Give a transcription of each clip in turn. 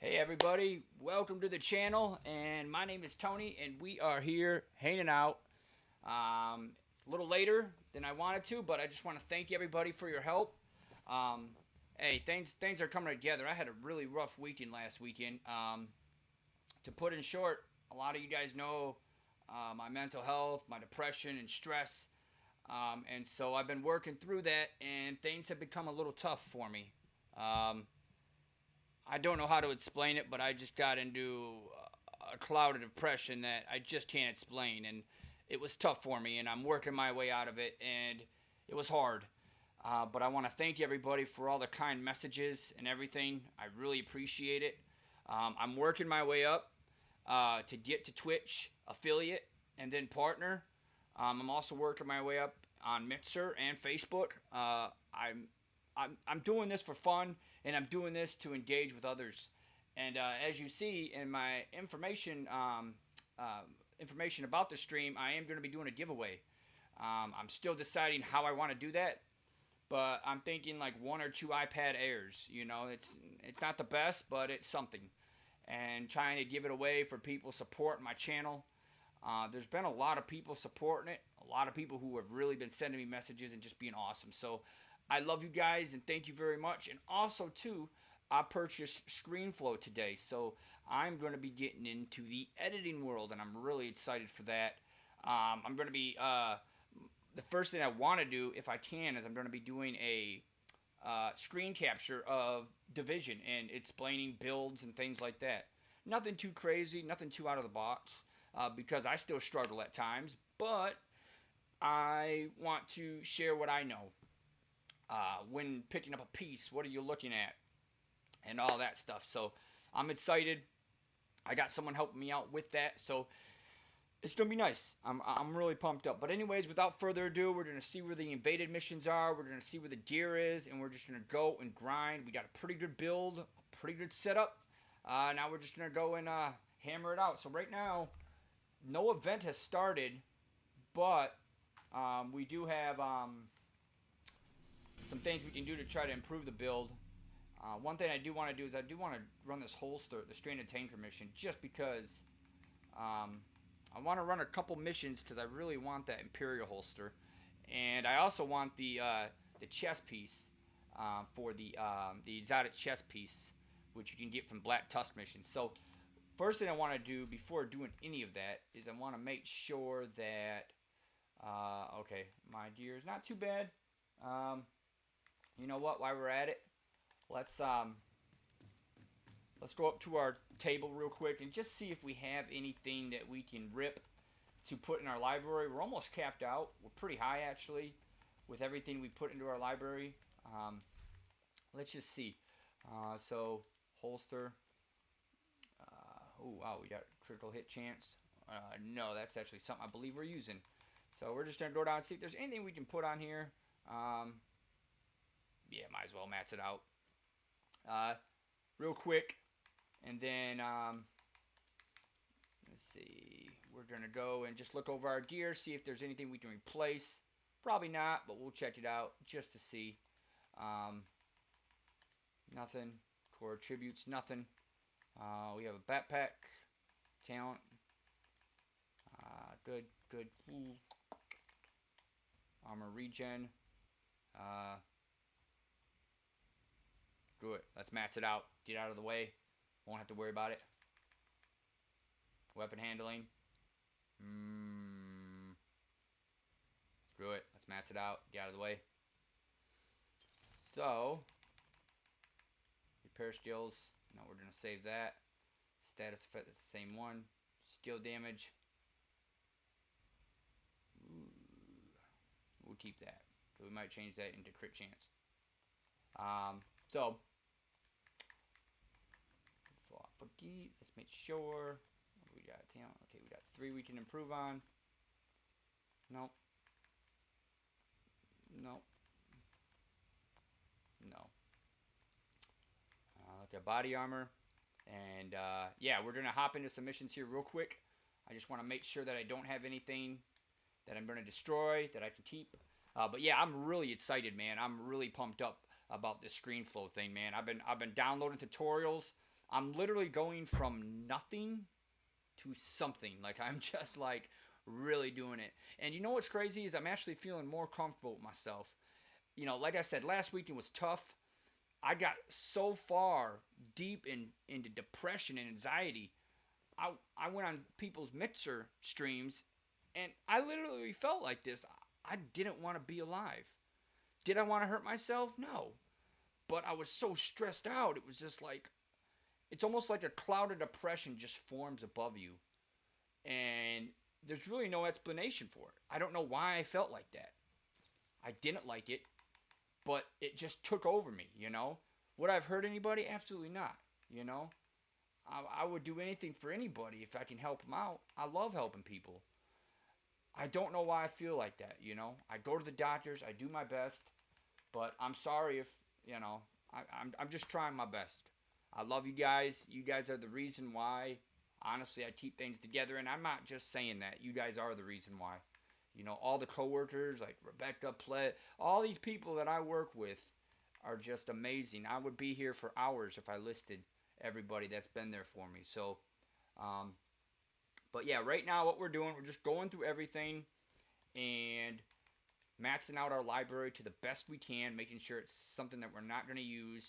Hey everybody, welcome to the channel, and my name is Tony, and we are here hanging out. It's a little later than I wanted to, but I just want to thank everybody for your help. Um, hey, things are coming together. I had a really rough weekend last weekend. To put in short, a lot of you guys know my mental health, my depression, and stress, and so I've been working through that, and things have become a little tough for me. Um, I don't know how to explain it, but I just got into a cloud of depression that I just can't explain, and it was tough for me, and I'm working my way out of it, and it was hard. But I want to thank everybody for all the kind messages and everything. I really appreciate it. I'm working my way up to get to Twitch affiliate and then partner. I'm also working my way up on Mixer and Facebook. I'm doing this for fun, and I'm doing this to engage with others. And as you see in my information about the stream, I am going to be doing a giveaway. I'm still deciding how I want to do that, but I'm thinking like one or two iPad Airs. You know, it's not the best, but it's something. And trying to give it away for people supporting my channel. There's been a lot of people supporting it, a lot of people who have really been sending me messages and just being awesome. So I love you guys and thank you very much. And also, too, I purchased ScreenFlow today, so I'm going to be getting into the editing world, and I'm really excited for that. I'm going to be the first thing I want to do, if I can, is I'm going to be doing a screen capture of Division and explaining builds and things like that. Nothing too crazy, nothing too out of the box, because I still struggle at times, but I want to share what I know. When picking up a piece, what are you looking at? And all that stuff. So I'm excited. I got someone helping me out with that. So it's going to be nice. I'm really pumped up. But anyways, without further ado, we're going to see where the invaded missions are. We're going to see where the gear is. And we're just going to go and grind. We got a pretty good build. A pretty good setup. Now we're just going to go and hammer it out. So right now, no event has started. But we do have some things we can do to try to improve the build. One thing I do want to do is I do want to run this holster, the Stranded Tanker mission, just because I want to run a couple missions because I really want that Imperial holster, and I also want the chest piece for the exotic chest piece, which you can get from Black Tusk missions. So first thing I want to do before doing any of that is I want to make sure that okay, my gear is not too bad. You know what? While we're at it, let's go up to our table real quick and just see if we have anything that we can rip to put in our library. We're almost capped out. We're pretty high actually with everything we put into our library. Let's just see. So holster. Oh wow, we got critical hit chance. No, that's actually something I believe we're using. So we're just gonna go down and see if there's anything we can put on here. Yeah, might as well max it out real quick, and then let's see, we're gonna go and just look over our gear, see if there's anything we can replace. Probably not, but we'll check it out just to see. Nothing. Core attributes, nothing. We have a backpack, talent, good. Ooh. Armor regen. Good. Let's max it out. Get out of the way. Won't have to worry about it. Weapon handling. Screw it. Let's max it out. Get out of the way. So, repair skills. No, we're going to save that. Status effect, that's the same one. Skill damage. Ooh. We'll keep that. So we might change that into crit chance. So, let's make sure. We got talent. Okay, we got 3 we can improve on. Nope. Nope. No. Look at body armor. And yeah, we're going to hop into some missions here real quick. I just want to make sure that I don't have anything that I'm going to destroy, that I can keep. But yeah, I'm really excited, man. I'm really pumped up about this ScreenFlow thing, man. I've been downloading tutorials I'm literally going from nothing to something. Like, I'm just like really doing it. And you know what's crazy is I'm actually feeling more comfortable with myself. You know, like I said, last weekend was tough. I got so far deep into depression and anxiety. I went on people's Mixer streams, and I literally felt like this. I didn't want to be alive. Did I want to hurt myself? No. But I was so stressed out. It was just like, it's almost like a cloud of depression just forms above you. And there's really no explanation for it. I don't know why I felt like that. I didn't like it, but it just took over me, you know? Would I have hurt anybody? Absolutely not, you know? I would do anything for anybody if I can help them out. I love helping people. I don't know why I feel like that, you know? I go to the doctors, I do my best, but I'm sorry if, you know, I'm just trying my best. I love you guys. You guys are the reason why, honestly, I keep things together, and I'm not just saying that. You guys are the reason why. You know, all the coworkers, like Rebecca, Plett, all these people that I work with are just amazing. I would be here for hours if I listed everybody that's been there for me. So, but yeah, right now what we're doing, we're just going through everything and maxing out our library to the best we can, making sure it's something that we're not going to use.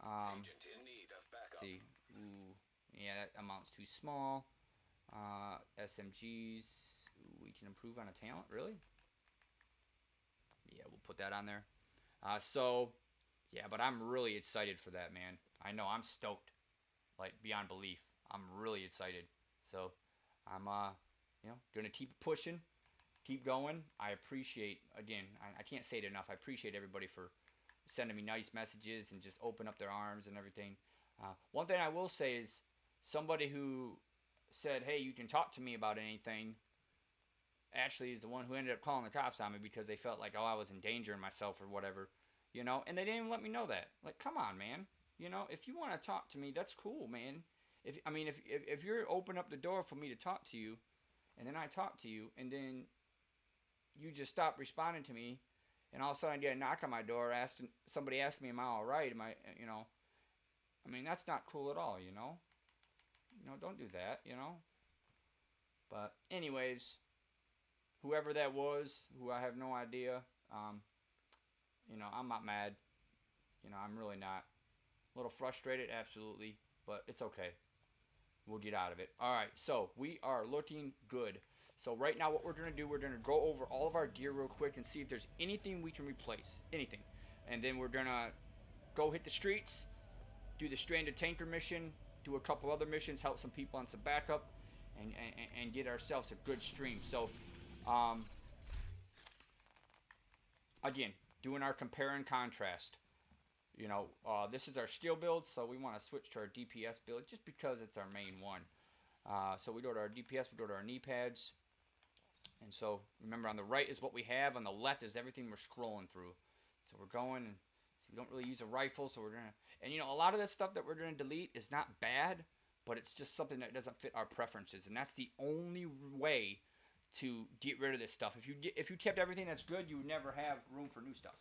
Agent in need of backup. See, ooh, yeah, that amount's too small. SMGs, ooh, we can improve on a talent, really? Yeah, we'll put that on there. So, yeah, but I'm really excited for that, man. I know, I'm stoked, like, beyond belief. I'm really excited. So, I'm, gonna keep pushing, keep going. I appreciate, again, I can't say it enough, I appreciate everybody for sending me nice messages and just open up their arms and everything. One thing I will say is somebody who said, hey, you can talk to me about anything, actually is the one who ended up calling the cops on me because they felt like, oh, I was endangering myself or whatever, you know, and they didn't even let me know that. Like, come on, man. You know, if you want to talk to me, that's cool, man. If you're open up the door for me to talk to you, and then I talk to you, and then you just stop responding to me, and all of a sudden I get a knock on my door, somebody asked me, am I all right? Am I, you know, I mean, that's not cool at all, you know? You know, don't do that, you know? But anyways, whoever that was, who I have no idea, you know, I'm not mad. You know, I'm really not. A little frustrated, absolutely, but it's okay. We'll get out of it. All right, so we are looking good. So right now what we're going to do, we're going to go over all of our gear real quick and see if there's anything we can replace. Anything. And then we're going to go hit the streets, do the Stranded Tanker mission, do a couple other missions, help some people on some backup, and get ourselves a good stream. So, again, doing our compare and contrast. You know, this is our steel build, so we want to switch to our DPS build just because it's our main one. So we go to our DPS, we go to our knee pads. And so, remember, on the right is what we have, on the left is everything we're scrolling through. So we're going, and so we don't really use a rifle, so we're going to... And, you know, a lot of this stuff that we're going to delete is not bad, but it's just something that doesn't fit our preferences. And that's the only way to get rid of this stuff. If you kept everything that's good, you would never have room for new stuff.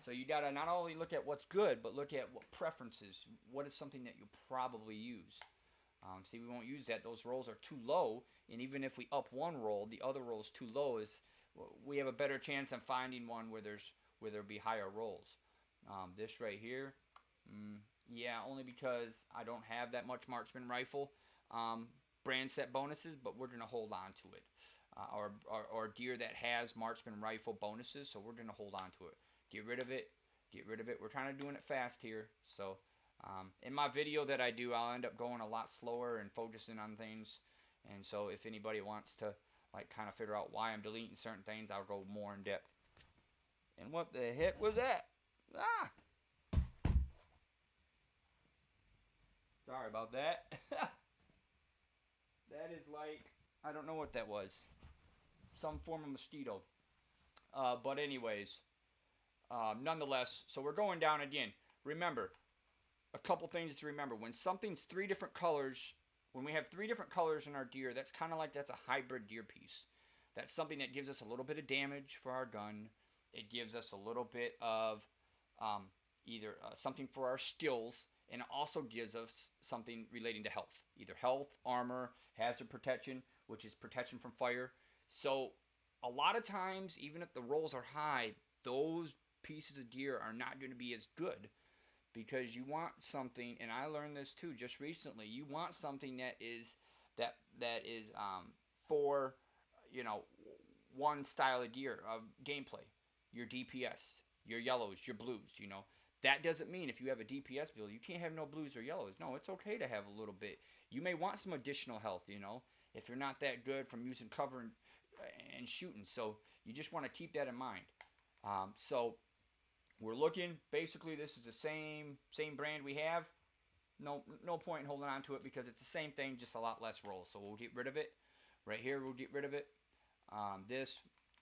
So you got to not only look at what's good, but look at what preferences. What is something that you probably use? See, we won't use that. Those rolls are too low, and even if we up one roll, the other roll is too low. We have a better chance of finding one where there'll be higher rolls. This right here, yeah, only because I don't have that much marksman rifle brand set bonuses, but we're gonna hold on to it. Or gear that has marksman rifle bonuses, so we're gonna hold on to it. Get rid of it. Get rid of it. We're kind of doing it fast here, so. In my video that I do, I'll end up going a lot slower and focusing on things. And so if anybody wants to like kind of figure out why I'm deleting certain things, I'll go more in depth. And what the heck was that? Ah! Sorry about that. That is like, I don't know what that was. Some form of mosquito. But anyways, nonetheless, so we're going down again. Remember, a couple things to remember. When something's three different colors, when we have three different colors in our gear, that's kind of like that's a hybrid gear piece. That's something that gives us a little bit of damage for our gun. It gives us a little bit of either something for our skills, and it also gives us something relating to health, either health, armor, hazard protection, which is protection from fire. So a lot of times, even if the rolls are high, those pieces of gear are not going to be as good, because you want something, and I learned this too just recently. You want something that is for, you know, one style of gear of gameplay. Your DPS, your yellows, your blues. You know, that doesn't mean if you have a DPS build, you can't have no blues or yellows. No, it's okay to have a little bit. You may want some additional health. You know, if you're not that good from using cover and shooting. So you just want to keep that in mind. So we're looking, basically this is the same brand we have. No point in holding on to it because it's the same thing, just a lot less rolls. So we'll get rid of it. Right here we'll get rid of it. This,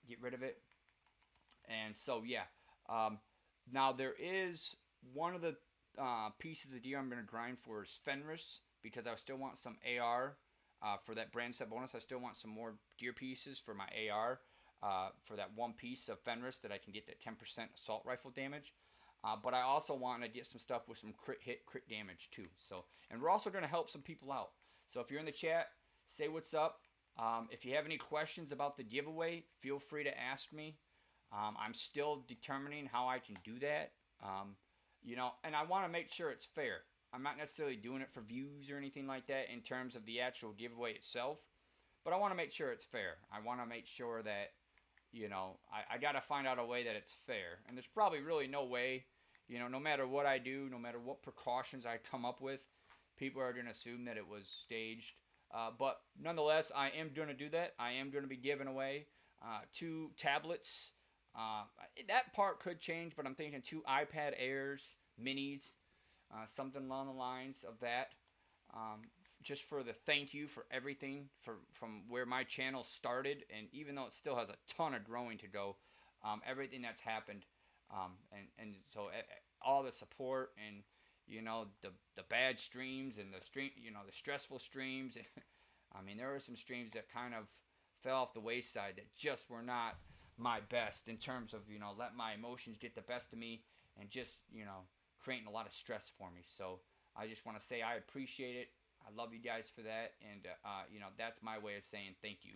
get rid of it. And so yeah. Now there is one of the pieces of gear I'm going to grind for is Fenris, because I still want some AR for that brand set bonus. I still want some more gear pieces for my AR. For that one piece of Fenris that I can get that 10% assault rifle damage. But I also want to get some stuff with some crit hit, crit damage too. So, and we're also going to help some people out. So if you're in the chat, say what's up. If you have any questions about the giveaway, feel free to ask me. I'm still determining how I can do that. You know, and I want to make sure it's fair. I'm not necessarily doing it for views or anything like that in terms of the actual giveaway itself. But I want to make sure it's fair. I want to make sure that, you know, I got to find out a way that it's fair. And there's probably really no way, you know, no matter what I do, no matter what precautions I come up with, people are going to assume that it was staged. But nonetheless, I am going to do that. I am going to be giving away 2 tablets. That part could change, but I'm thinking 2 iPad Airs, minis, something along the lines of that. Just for the thank you for everything from where my channel started, and even though it still has a ton of growing to go, everything that's happened, and so all the support, and you know, the bad streams and the stressful streams. I mean, there were some streams that kind of fell off the wayside that just were not my best in terms of, you know, let my emotions get the best of me and just, you know, creating a lot of stress for me. So I just want to say I appreciate it. I love you guys for that, and you know, that's my way of saying thank you.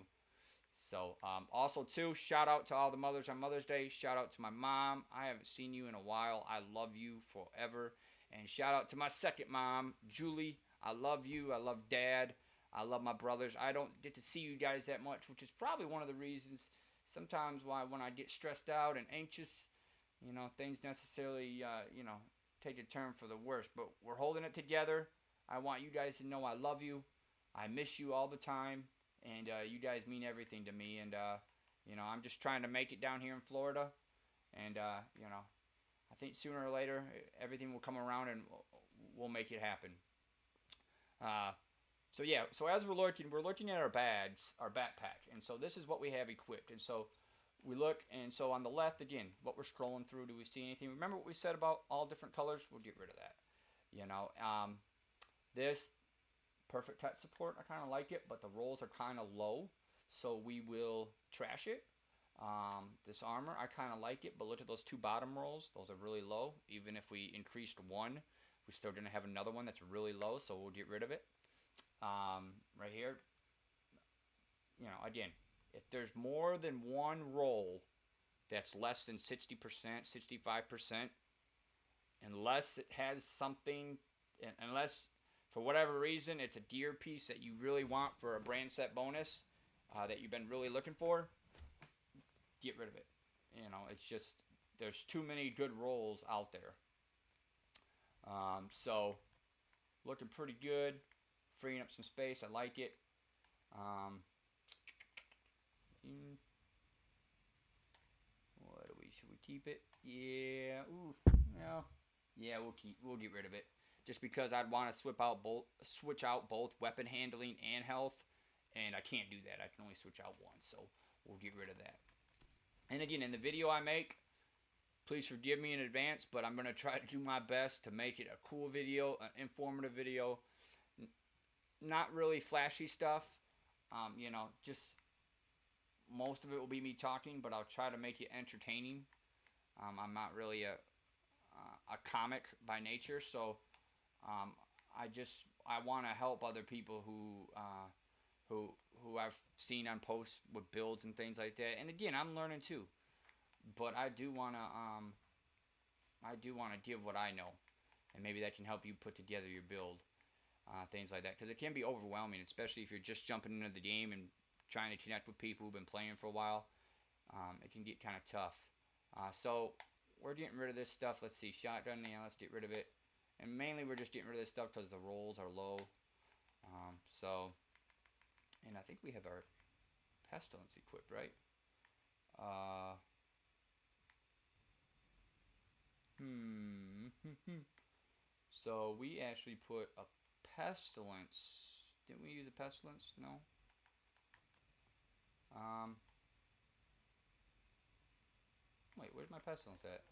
So also too, shout out to all the mothers on Mother's Day. Shout out to my mom. I haven't seen you in a while. I love you forever. And shout out to my second mom, Julie. I love you. I love Dad. I love my brothers. I don't get to see you guys that much, which is probably one of the reasons sometimes why when I get stressed out and anxious, you know, things necessarily you know, take a turn for the worse. But we're holding it together. I want you guys to know I love you. I miss you all the time. And you guys mean everything to me. And, you know, I'm just trying to make it down here in Florida. And, you know, I think sooner or later everything will come around and we'll make it happen. So, yeah. So as we're looking at our bags, our backpack. And so this is what we have equipped. And so we look. And so on the left, again, what we're scrolling through, do we see anything? Remember what we said about all different colors? We'll get rid of that. You know, this perfect touch support, I kind of like it, but the rolls are kind of low, so we will trash it. This armor, I kind of like it, but look at those 2 bottom rolls. Those are really low. Even if we increased 1, we're still going to have another one that's really low, so we'll get rid of it. Right here, you know, again, if there's more than 1 roll that's less than 60%, 65%, unless it has something, unless for whatever reason it's a gear piece that you really want for a brand set bonus that you've been really looking for, get rid of it. You know, it's just, there's too many good rolls out there. So looking pretty good, freeing up some space. I like it. What do we, should we keep it? Yeah. Ooh. Yeah, we'll get rid of it. Just because I'd want to switch out both weapon handling and health, and I can't do that. I can only switch out one, so we'll get rid of that. And again, in the video I make, please forgive me in advance, but I'm going to try to do my best to make it a cool video, an informative video. Not really flashy stuff. You know, just most of it will be me talking, but I'll try to make it entertaining. I'm not really a comic by nature, so I want to help other people who I've seen on posts with builds and things like that. And again, I'm learning too, but I do wanna give what I know, and maybe that can help you put together your build, things like that, because it can be overwhelming, especially if you're just jumping into the game and trying to connect with people who've been playing for a while. It can get kind of tough. So we're getting rid of this stuff. Let's see, shotgun. Yeah, let's get rid of it. And mainly we're just getting rid of this stuff because the rolls are low. And I think we have our pestilence equipped, right? So we actually put a pestilence. Didn't we use a pestilence? No. Wait, where's my pestilence at?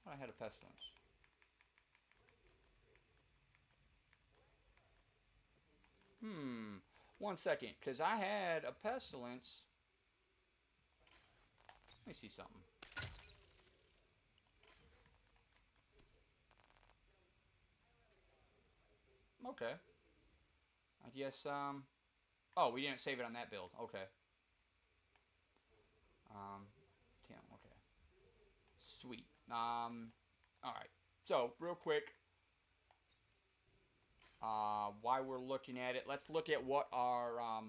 I had a pestilence. One second, because I had a pestilence. Let me see something. Okay. I guess, oh, we didn't save it on that build. Okay. Damn, okay. Sweet. Alright. So, real quick, while we're looking at it, let's look at what our, our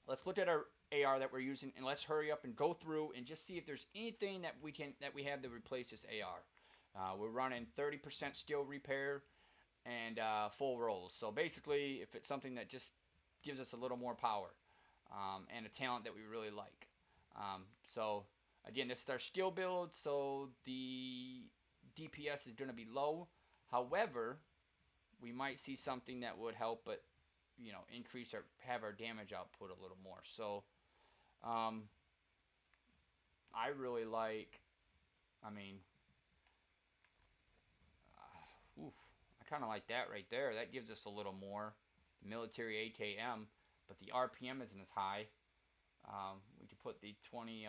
AR that we're using, and let's hurry up and go through and just see if there's anything that we have to replace this AR. We're running 30% steel repair and full rolls. So basically, if it's something that just gives us a little more power, and a talent that we really like. So again, this is our steel build, so the DPS is going to be low. However, we might see something that would help, but increase have our damage output a little more. So I really like, I kind of like that right there. That gives us a little more military AKM, but the RPM isn't as high. We could put the 20,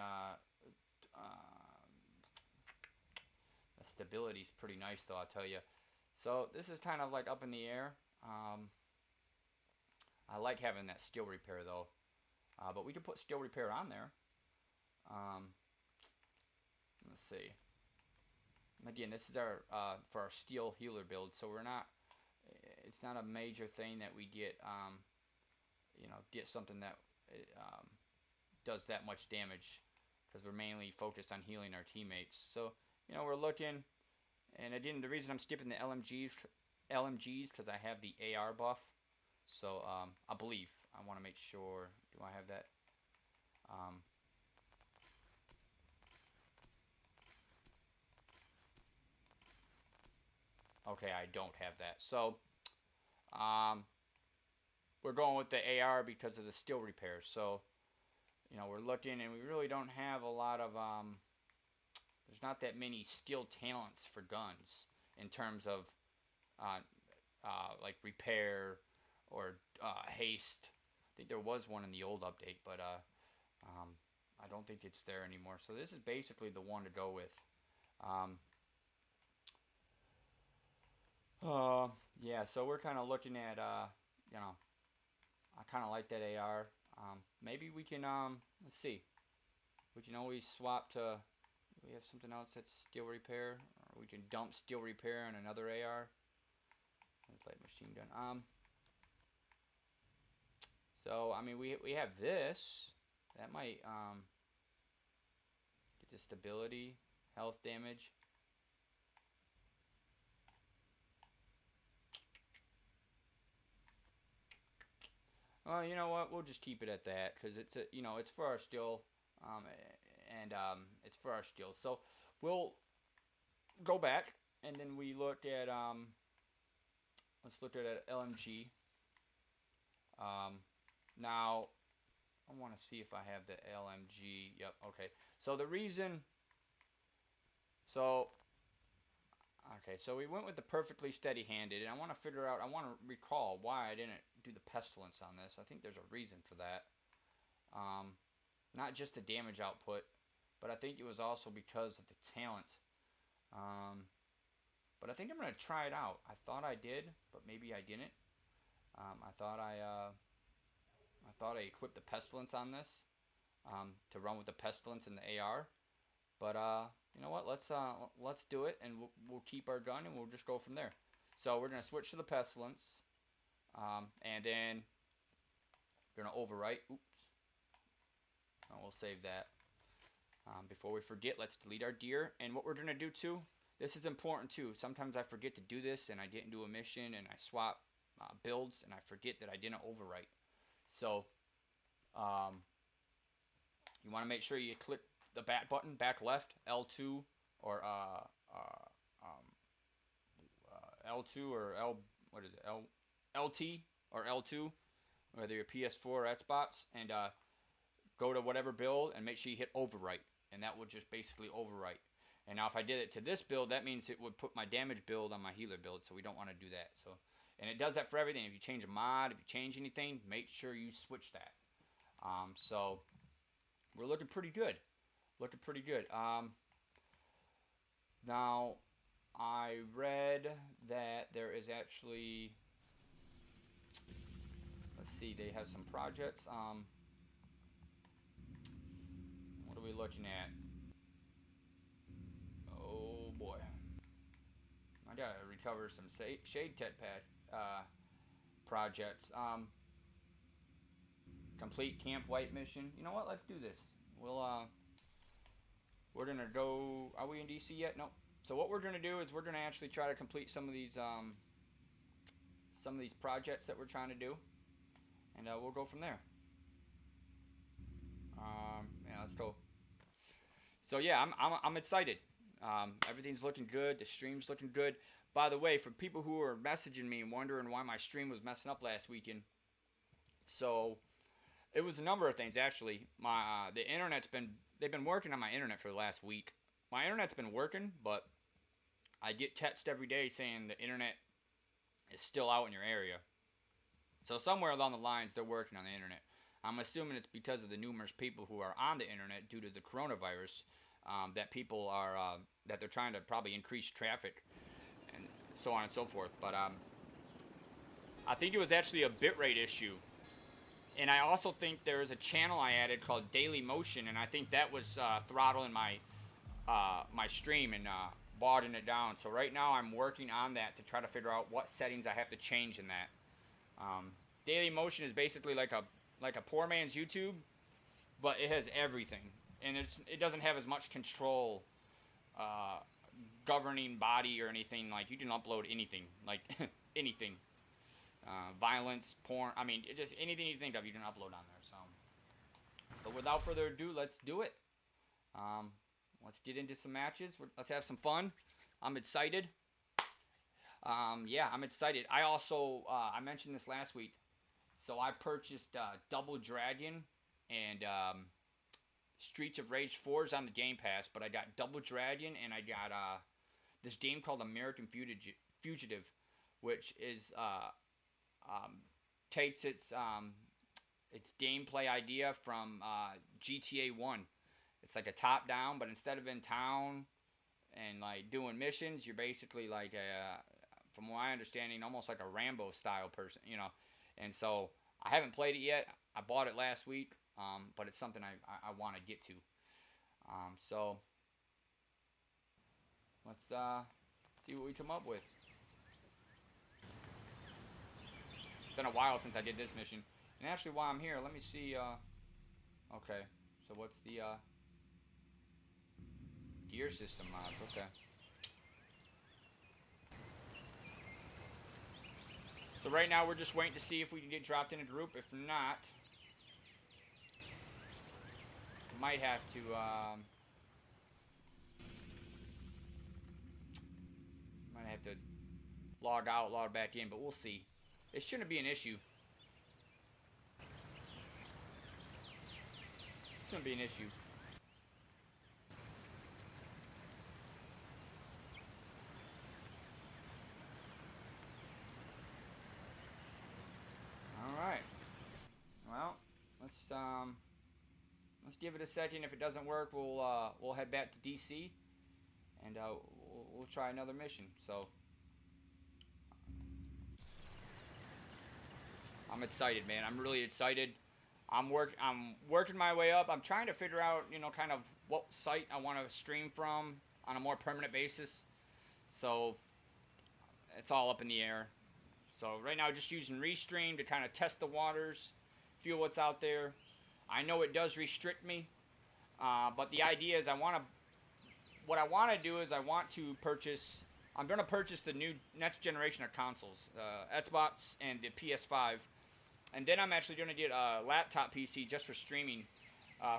the stability is pretty nice though, I'll tell you. So this is kind of like up in the air. I like having that steel repair though, but we could put steel repair on there. Let's see. Again, this is our for our steel healer build, so it's not a major thing that we get get something that does that much damage, because we're mainly focused on healing our teammates. So we're looking, and again, the reason I'm skipping the LMGs because I have the AR buff. So I believe I want to make sure. Do I have that? Okay, I don't have that. So we're going with the AR because of the steel repair. So we're looking, and we really don't have a lot of there's not that many steel talents for guns in terms of like repair or haste. I think there was one in the old update, but I don't think it's there anymore. So this is basically the one to go with. Yeah, so we're kind of looking at, I kind of like that AR. Maybe we can, let's see. We can always swap to, we have something else that's steel repair, or we can dump steel repair on another AR. It's like machine gun. So, I mean, we have this. That might, get the stability, health damage. Well, you know what? We'll just keep it at that because it's it's for our steel, it's for our steel. So we'll go back, and then we look at let's look at an LMG. Now I want to see if I have the LMG. Yep. Okay. So the reason. Okay, so we went with the perfectly steady-handed, and I want to recall why I didn't do the pestilence on this. I think there's a reason for that. Not just the damage output, but I think it was also because of the talent. But I think I'm gonna try it out. I thought I did, but maybe I didn't. I thought I equipped the pestilence on this to run with the pestilence and the AR. But you know what? Let's do it, and we'll keep our gun, and we'll just go from there. So we're gonna switch to the pestilence, and then we're gonna overwrite. Oops. Oh, we'll save that. Before we forget, let's delete our deer. And what we're gonna do too, this is important too. Sometimes I forget to do this, and I didn't do a mission, and I swap builds, and I forget that I didn't overwrite. So you want to make sure you click the back button, back left, L2 or L2 or LT or L2, whether you're PS4 or Xbox, and go to whatever build and make sure you hit overwrite, and that will just basically overwrite. And now if I did it to this build, that means it would put my damage build on my healer build, so we don't want to do that. So, and it does that for everything. If you change a mod, if you change anything, make sure you switch that. So we're looking pretty good. Looking pretty good. Now, I read that there is actually, let's see, they have some projects. What are we looking at? Oh boy. I gotta recover some shade tech pad projects. Complete camp wipe mission. You know what? Let's do this. We're gonna go. Are we in DC yet? No. So what we're gonna do is we're gonna actually try to complete some of these projects that we're trying to do, and we'll go from there. Yeah, let's go. So yeah, I'm excited. Everything's looking good. The stream's looking good. By the way, for people who are messaging me and wondering why my stream was messing up last weekend, so it was a number of things actually. The internet's they've been working on my internet for the last week. My internet's been working, but I get text every day saying the internet is still out in your area. So somewhere along the lines, they're working on the internet. I'm assuming it's because of the numerous people who are on the internet due to the coronavirus, that people are that they're trying to probably increase traffic and so on and so forth. But I think it was actually a bitrate issue. And I also think there is a channel I added called Daily Motion, and I think that was throttling my my stream and bogging it down. So right now I'm working on that to try to figure out what settings I have to change in that. Daily Motion is basically like a poor man's YouTube, but it has everything, and it doesn't have as much control, governing body or anything. Like you can upload anything, like anything. Violence, porn, I mean, just anything you think of, you can upload on there. So, but without further ado, let's do it. Let's get into some matches. Let's have some fun. I'm excited. Yeah, I'm excited. I also, I mentioned this last week. So I purchased Double Dragon and Streets of Rage 4s on the Game Pass, but I got Double Dragon and I got this game called American Fugitive, which is takes its gameplay idea from GTA 1. It's like a top-down, but instead of in town and like doing missions, you're basically like from my understanding, almost like a Rambo style person, you know. And so I haven't played it yet. I bought it last week, but it's something I want to get to. So let's see what we come up with. It's been a while since I did this mission. And actually, while I'm here, let me see. Okay, so what's the gear system mods? Okay. So right now we're just waiting to see if we can get dropped in a group. If not, we might have to log out, log back in, but we'll see. It shouldn't be an issue. It shouldn't be an issue. Alright. Well, let's give it a second. If it doesn't work, we'll head back to DC and we'll try another mission. So I'm excited, man. I'm really excited. I'm working my way up. I'm trying to figure out, you know, kind of what site I want to stream from on a more permanent basis. So it's all up in the air. So right now, just using Restream to kind of test the waters, feel what's out there. I know it does restrict me, but the idea is what I want to do is I want to purchase. I'm going to purchase the new next generation of consoles, Xbox and the PS5. And then I'm actually going to get a laptop PC just for streaming,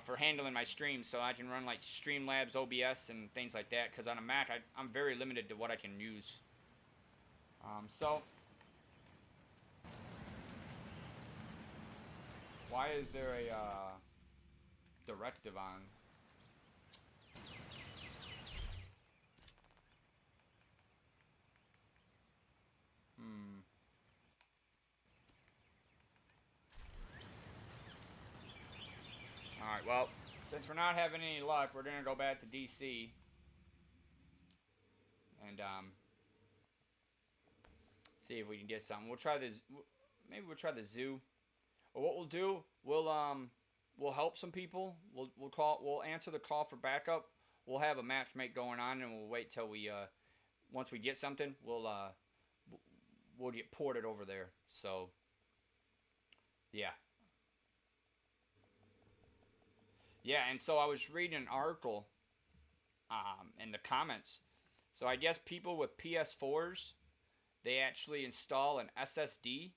for handling my streams, so I can run like Streamlabs, OBS, and things like that. Because on a Mac, I'm very limited to what I can use. So, why is there a directive on? Alright, well, since we're not having any luck, we're gonna go back to DC. And, see if we can get something. We'll try this, maybe we'll try the zoo. Or what we'll do, we'll help some people. We'll answer the call for backup. We'll have a matchmake going on, and we'll wait till we, once we get something, we'll get ported over there. So, yeah. Yeah, and so I was reading an article in the comments. So I guess people with PS4s, they actually install an SSD.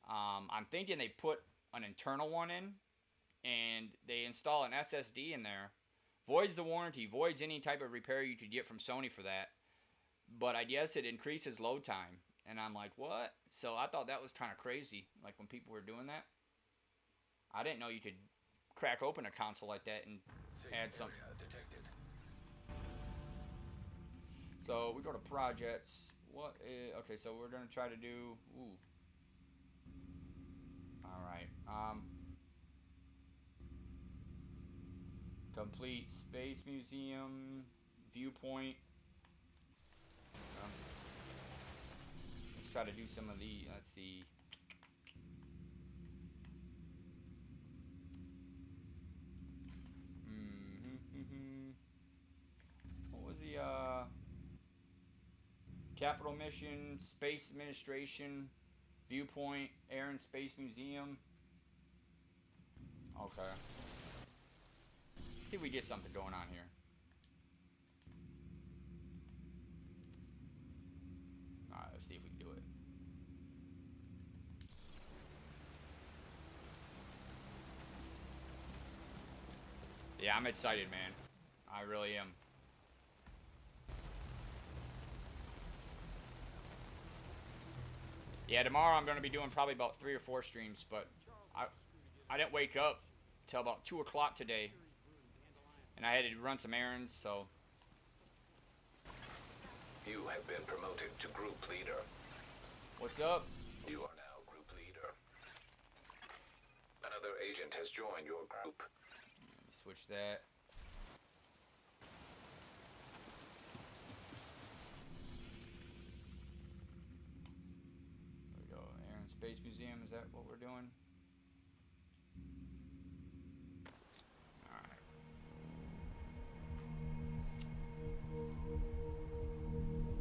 I'm thinking they put an internal one in, and they install an SSD in there. Voids the warranty, voids any type of repair you could get from Sony for that. But I guess it increases load time. And I'm like, what? So I thought that was kind of crazy, like when people were doing that. I didn't know you could crack open a console like that and add something. So we go to projects. Okay, so we're gonna try to do. All right. Complete Space Museum viewpoint. Let's try to do some of the. Let's see. What was the Capital Mission, Space Administration, Viewpoint, Air and Space Museum? Okay. See if we get something going on here. Alright, let's see if we can do it. Yeah, I'm excited, man. I really am. Yeah, tomorrow I'm going to be doing probably about 3 or 4 streams, but I didn't wake up till about 2 o'clock today, and I had to run some errands, so. You have been promoted to group leader. What's up? You are now group leader. Another agent has joined your group. Let me switch that. Space Museum, is that what we're doing? Alright.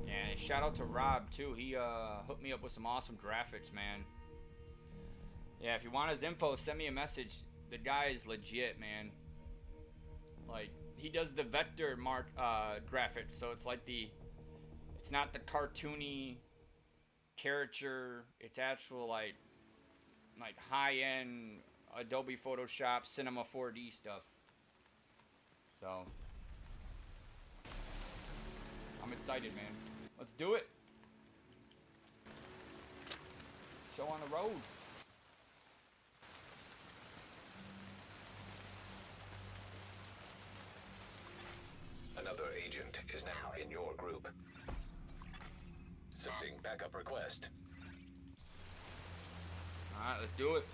Yeah, shout out to Rob too. He hooked me up with some awesome graphics, man. Yeah, if you want his info, send me a message. The guy is legit, man. Like, he does the vector graphics, so it's like it's not the cartoony caricature, it's actual like high-end Adobe Photoshop Cinema 4D stuff. So I'm excited, man. Let's do it. Show on the road. Another agent is now in your group. Sending backup request. Alright, let's do it.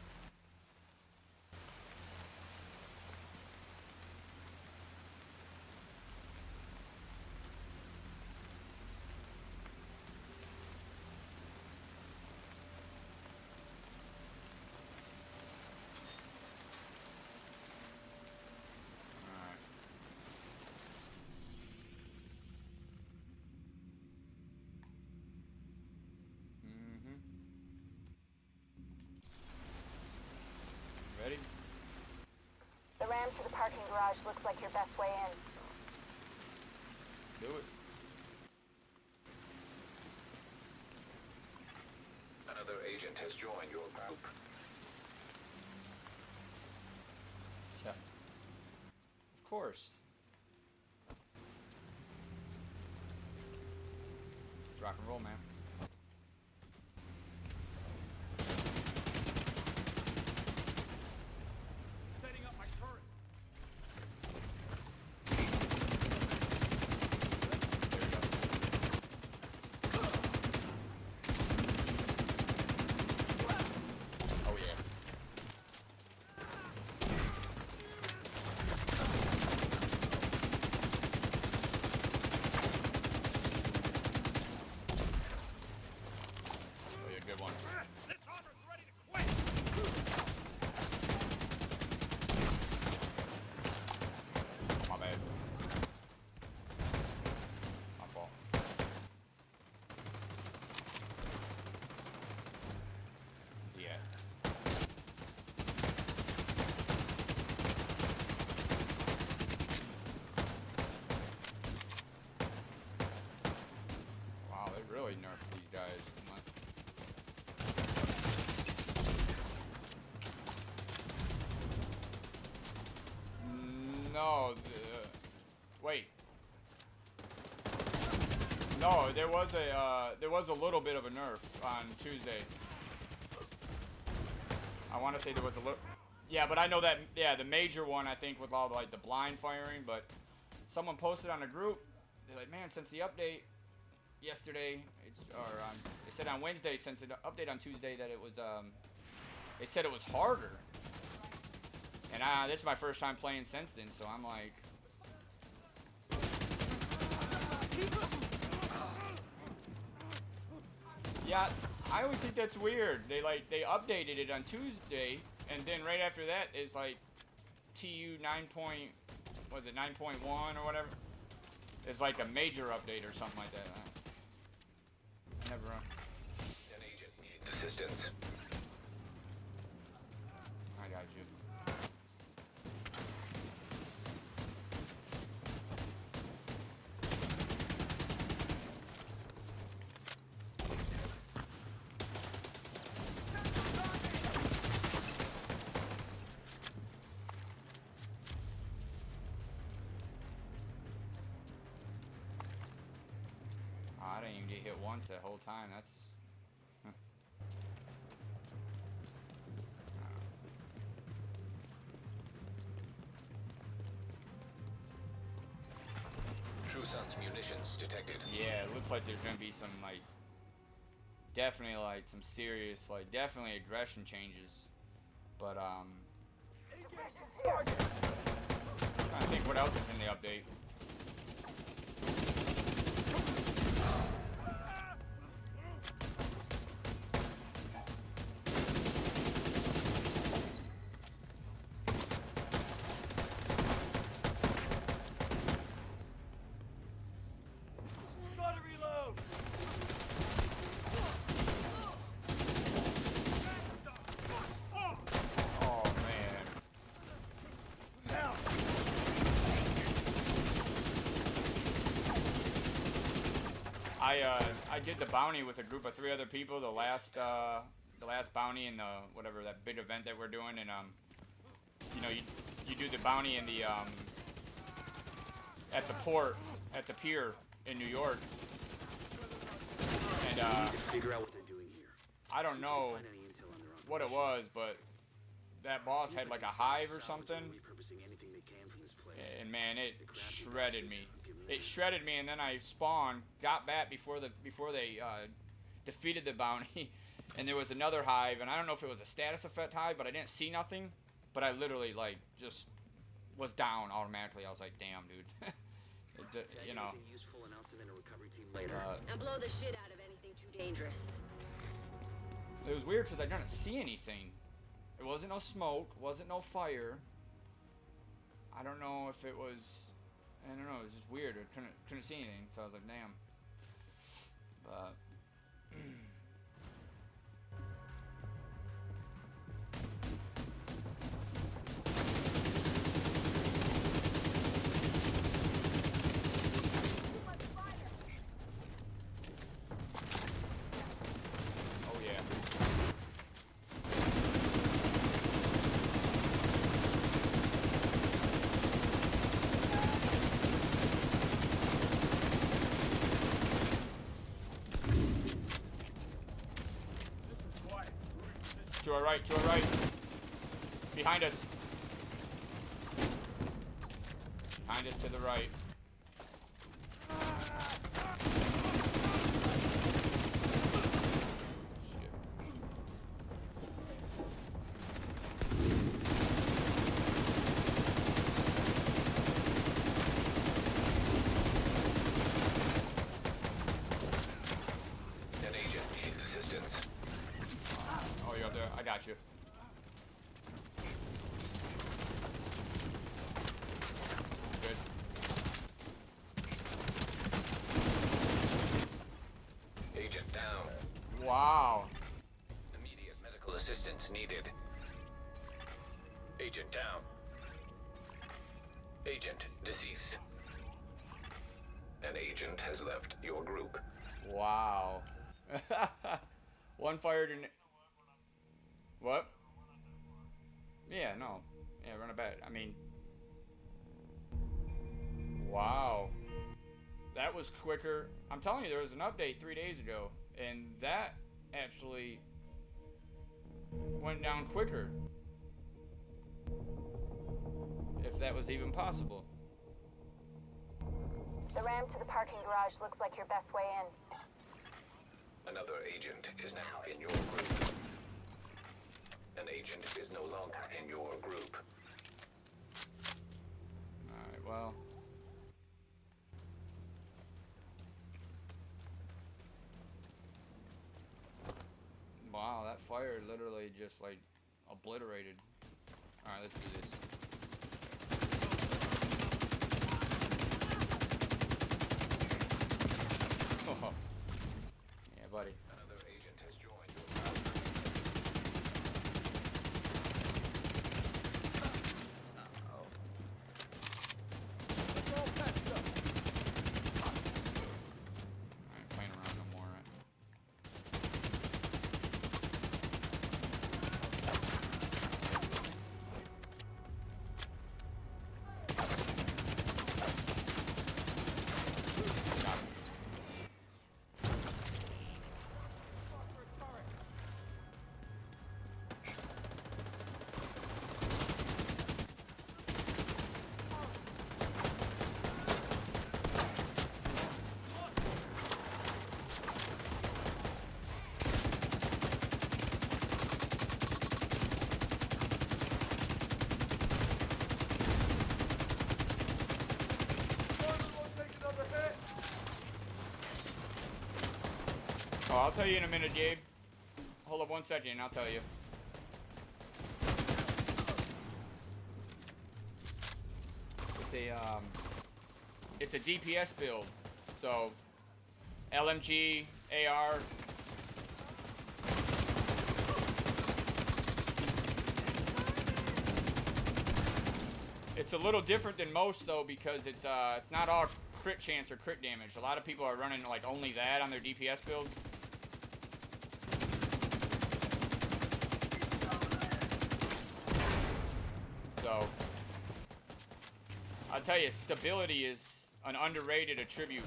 parking garage looks like your best way in. Do it. Another agent has joined your group. Yeah. Of course. It's rock and roll, man. Setting up my turret. Oh yeah. Oh yeah, good one. This armor's ready to quit. My bad. My fault. Yeah. Wow, they really nerfed these guys. No, wait. No, there was a little bit of a nerf on Tuesday. I want to say there was a little. Yeah, but I know that. Yeah, the major one I think with all like the blind firing. But someone posted on a group. They're like, man, since the update yesterday, they said on Wednesday since the update on Tuesday that it was they said it was harder. And this is my first time playing since then, so I'm like, yeah, I always think that's weird. They updated it on Tuesday, and then right after that is like TU 9.1 or whatever. It's like a major update or something like that. Never. An agent needs assistance. I got you. I didn't even get hit once that whole time. That's. True Sun's munitions detected. Yeah, it looks like there's gonna be some like, definitely like some serious like definitely aggression changes, but I'm trying to think what else is in the update. Gotta reload. Oh man. Now. I did the bounty with a group of 3 other people. The last bounty in the whatever that big event that we're doing, and you know you do the bounty in the at the port at the pier in New York, and need to figure out what they're doing here. I don't know Find any intel on their what it operation. was, but that boss had like a hive or something, Repurposing anything they can from this place. and man, it shredded me. It shredded me, and then I spawned, got back before they defeated the bounty, and there was another hive, and I don't know if it was a status effect hive, but I didn't see nothing, but I literally like just was down automatically. I was like, damn, dude. You know. Anything useful, announce it in a recovery team later. And blow the shit out of anything too dangerous. It was weird because I didn't see anything. It wasn't no smoke, wasn't no fire. I don't know if it was. I don't know. It was just weird. I couldn't see anything, so I was like, damn. But. our right, to our right. Behind us. Behind us to the right. An agent needs assistance. Oh, you're up there. I got you. Good. Agent down. Wow. Immediate medical assistance needed. Agent down. Agent deceased. An agent has left your group. Wow. One fired in. What? Yeah, no. Yeah, run it back. I mean. Wow. That was quicker. I'm telling you, there was an update 3 days ago, and that actually went down quicker. If that was even possible. The ramp to the parking garage looks like your best way in. Another agent is now in your group. An agent is no longer in your group. Alright, well. Wow, that fire literally just like obliterated. Alright, let's do this. Oh. Yeah, buddy. Another agent has joined your group. I ain't playing around no more, right? Oh, I'll tell you in a minute, Gabe. Hold up 1 second and I'll tell you. It's a DPS build. So, LMG, AR. It's a little different than most though because it's not all crit chance or crit damage. A lot of people are running like only that on their DPS builds. So, I'll tell you, stability is an underrated attribute.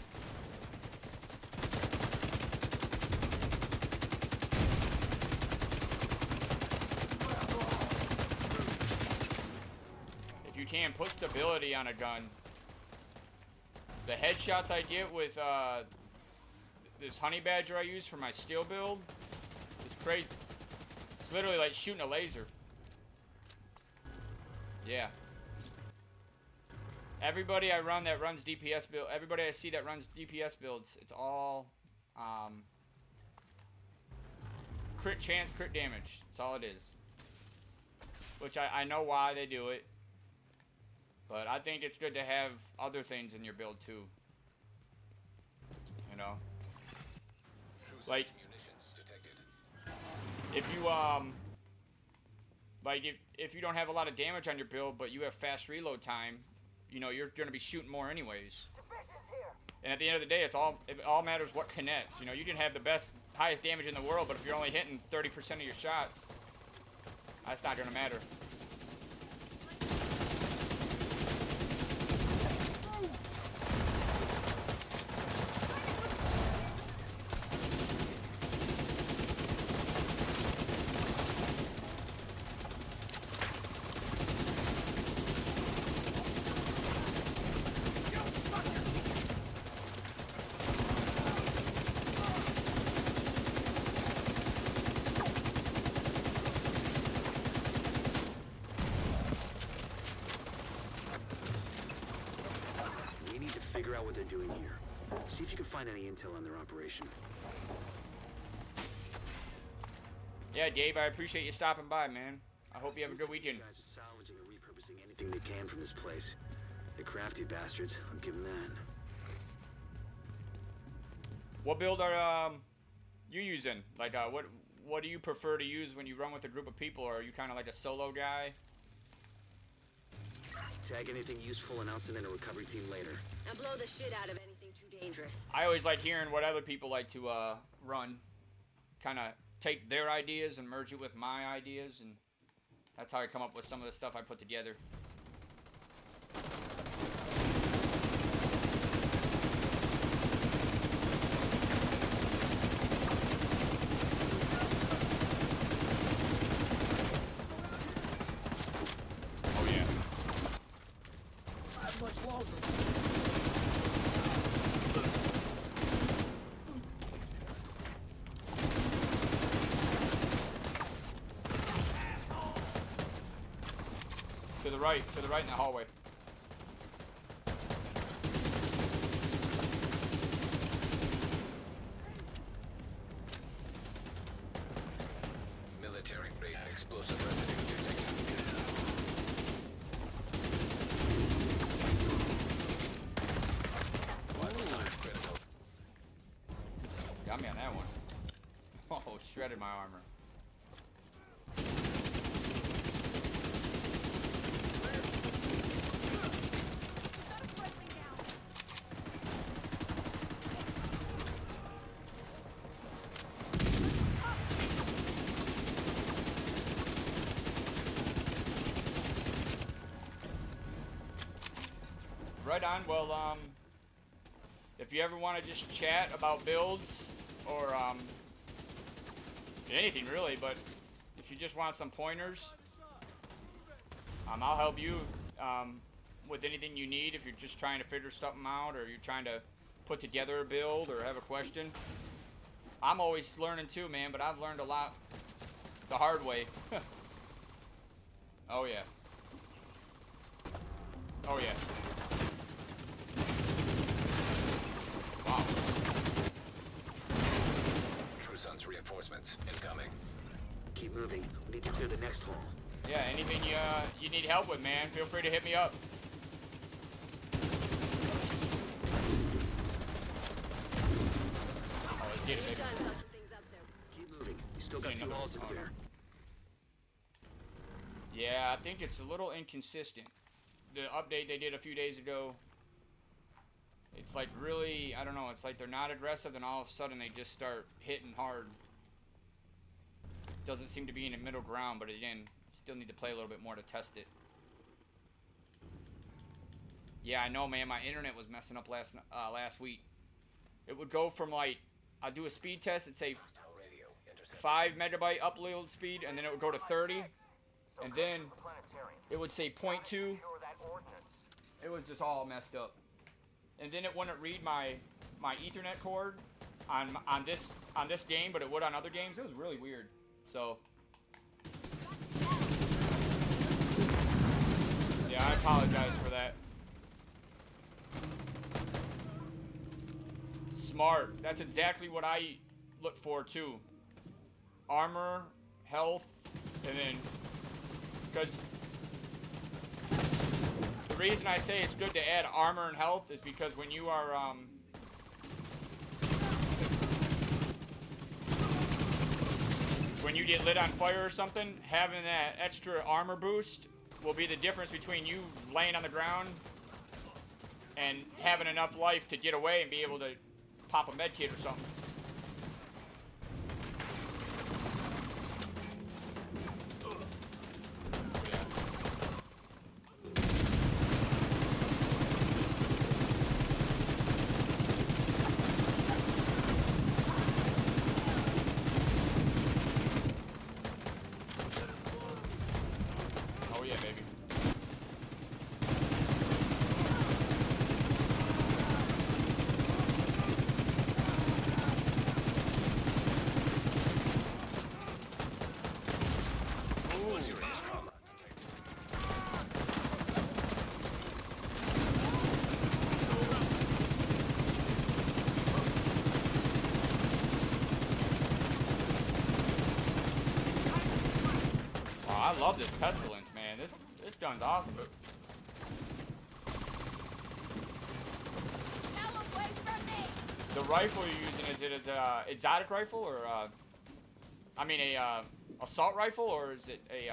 If you can, put stability on a gun. The headshots I get with this honey badger I use for my steel build is crazy. It's literally like shooting a laser. Yeah. Everybody I run that runs DPS build, everybody I see that runs DPS builds, it's all crit chance, crit damage. That's all it is. Which I know why they do it. But I think it's good to have other things in your build too. You know? Like, if you, like, if you don't have a lot of damage on your build, but you have fast reload time, you know, you're going to be shooting more anyways. And at the end of the day, it all matters what connects. You know, you can have the best, highest damage in the world, but if you're only hitting 30% of your shots, that's not going to matter. out what they're doing here. See if you can find any intel on their operation. Yeah, Dave, I appreciate you stopping by, man. I hope you have a good weekend. These guys are salvaging or repurposing anything they can from this place. They're crafty bastards, I'll give them that. What build are you using? Like, what do you prefer to use when you run with a group of people, or are you kind of like a solo guy? Tag anything useful, announce it in a recovery team later. And blow the shit out of anything too dangerous. I always like hearing what other people like to run. Kind of take their ideas and merge it with my ideas, and that's how I come up with some of the stuff I put together. Oh yeah. Not much longer. To the right in the hallway. Military grade explosive residue detected. Vital signs critical. Got me on that one. Oh, shredded my armor. Right on. Well, if you ever want to just chat about builds or anything really, but if you just want some pointers, I'll help you with anything you need. If you're just trying to figure something out, or you're trying to put together a build, or have a question, I'm always learning too, man. But I've learned a lot the hard way. Oh yeah. Oh yeah. Wow. True Sun's reinforcements incoming. Keep moving. We need to clear the next hall. Yeah, anything you need help with, man, feel free to hit me up. Oh, let's get it, baby. Done something things up there. Keep moving. You still got Ain't 2 nothing halls to going clear. on. Yeah, I think it's a little inconsistent. The update they did a few days ago, it's like really, I don't know, it's like they're not aggressive, and all of a sudden they just start hitting hard. Doesn't seem to be in a middle ground, but again, still need to play a little bit more to test it. Yeah, I know, man, my internet was messing up last week. It would go from like, I'd do a speed test, it'd say Hostile radio intercepted. 5 megabyte upload speed, and then it would go to 30, and then it would say 0.2. It was just all messed up, and then it wouldn't read my Ethernet cord on this game, but it would on other games. It was really weird. So yeah, I apologize for that. Smart. That's exactly what I look for too. Armor, health, and then because the reason I say it's good to add armor and health is because when you are when you get lit on fire or something, having that extra armor boost will be the difference between you laying on the ground and having enough life to get away and be able to pop a med kit or something. Oh yeah, baby. Serious trauma. love this pestilence, man. This gun's awesome. But Now away from me! the rifle you're using, is it an exotic rifle or I mean a assault rifle, or is it a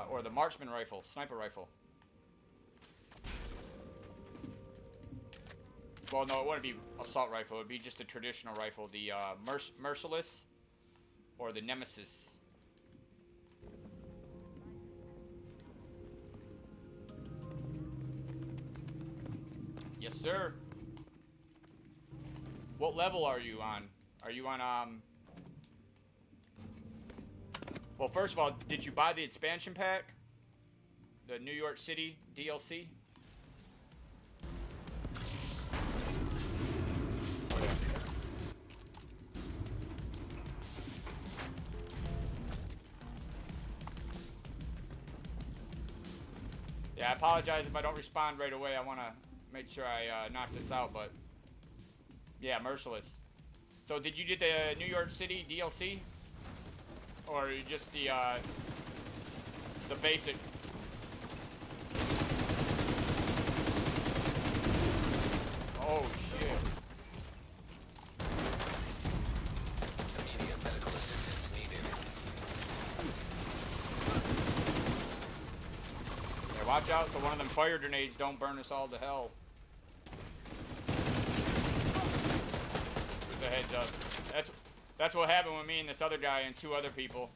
or the marksman rifle, sniper rifle? Well, no, it wouldn't be assault rifle. It would be just a traditional rifle, the merciless or the nemesis. Yes, sir. What level are you on? Are you on, well, first of all, did you buy the expansion pack? The New York City DLC? Okay. Yeah, I apologize if I don't respond right away. I want to make sure I knock this out, but yeah, merciless. So did you get the New York City DLC, or just the basic? Oh shit! Immediate medical assistance needed. Yeah, watch out so one of them fire grenades don't burn us all to hell. Just a heads up. That's what happened with me and this other guy and two other people.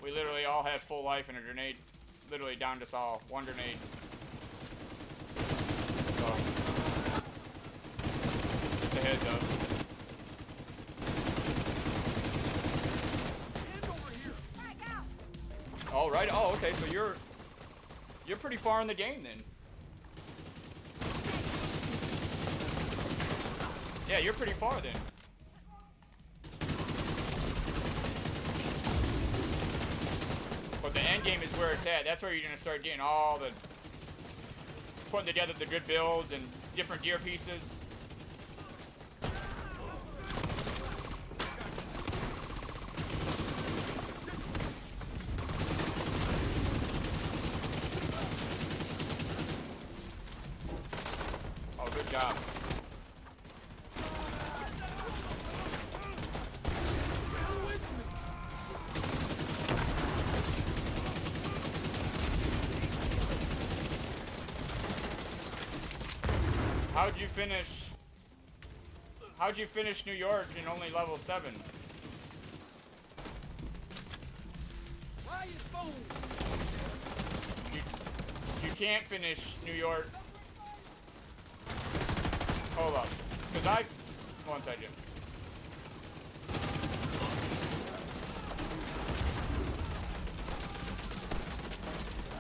We literally all had full life and a grenade literally downed us all. One grenade. So, just a heads up. Hands over here! Frag out! Oh, right. Oh, okay. So you're pretty far in the game then. Yeah, you're pretty far then. But the end game is where it's at. That's where you're gonna start getting all the putting together the good builds and different gear pieces. Oh, good job. How'd you finish New York in only level 7? Riot phone! You can't finish New York. Hold up. Cause one second.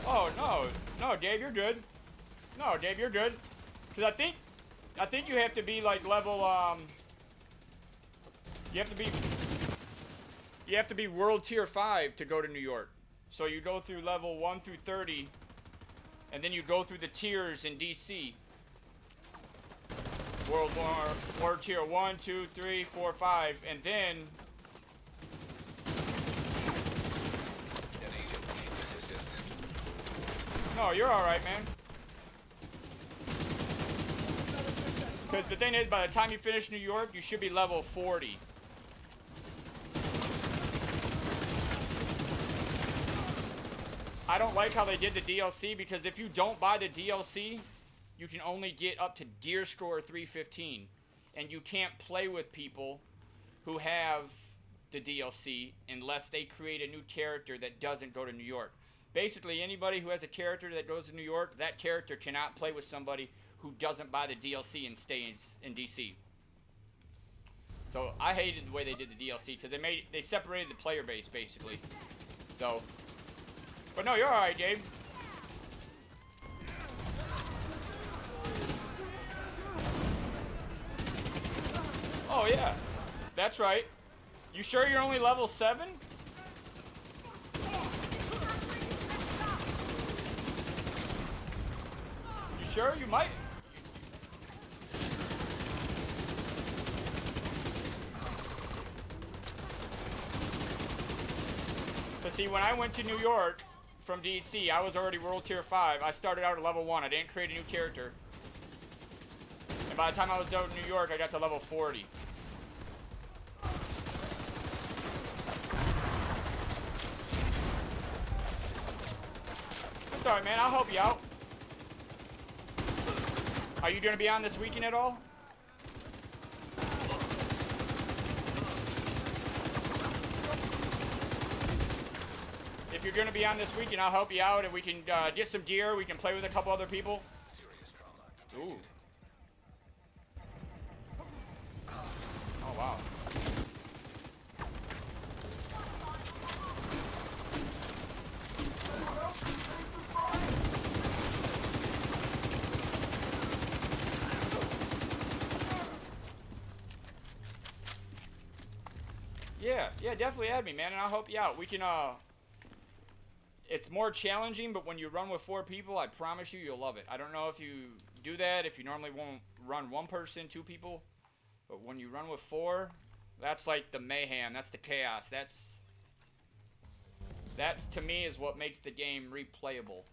Oh no, Dave, you're good. No, Dave, you're good. Cause I think you have to be like level you have to be world tier 5 to go to New York. So you go through level 1 through 30 and then you go through the tiers in DC. World tier 1, 2, 3, 4, 5, and then An agent needs assistance. no, you're all right, man. Because the thing is, by the time you finish New York, you should be level 40. I don't like how they did the DLC, because if you don't buy the DLC, you can only get up to gear score 315. And you can't play with people who have the DLC unless they create a new character that doesn't go to New York. Basically, anybody who has a character that goes to New York, that character cannot play with somebody who doesn't buy the DLC and stays in DC. So I hated the way they did the DLC because they separated the player base basically. So, but no, you're all right, Gabe. Oh yeah, that's right. You sure you're only level 7? You sure? You might. See, when I went to New York from DHC, I was already World Tier 5. I started out at level 1. I didn't create a new character. And by the time I was done in New York, I got to level 40. That's alright, man. I'll help you out. Are you going to be on this weekend at all? If you're going to be on this weekend, I'll help you out, and we can get some gear. We can play with a couple other people. Ooh. Oh, wow. Yeah, definitely add me, man, and I'll help you out. We can, it's more challenging, but when you run with 4 people, I promise you, you'll love it. I don't know if you do that, if you normally won't run 1 person, 2 people, but when you run with 4, that's like the mayhem, that's the chaos, that's to me is what makes the game replayable.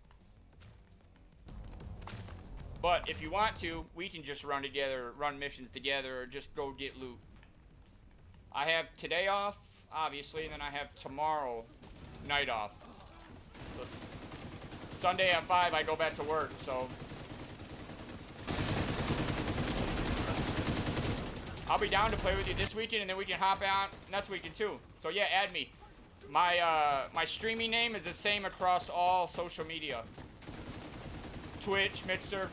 But if you want to, we can just run together, run missions together, or just go get loot. I have today off, obviously, and then I have tomorrow night off. So Sunday at 5, I go back to work, so I'll be down to play with you this weekend, and then we can hop out next weekend too. So yeah, add me. My streaming name is the same across all social media. Twitch, Mixer.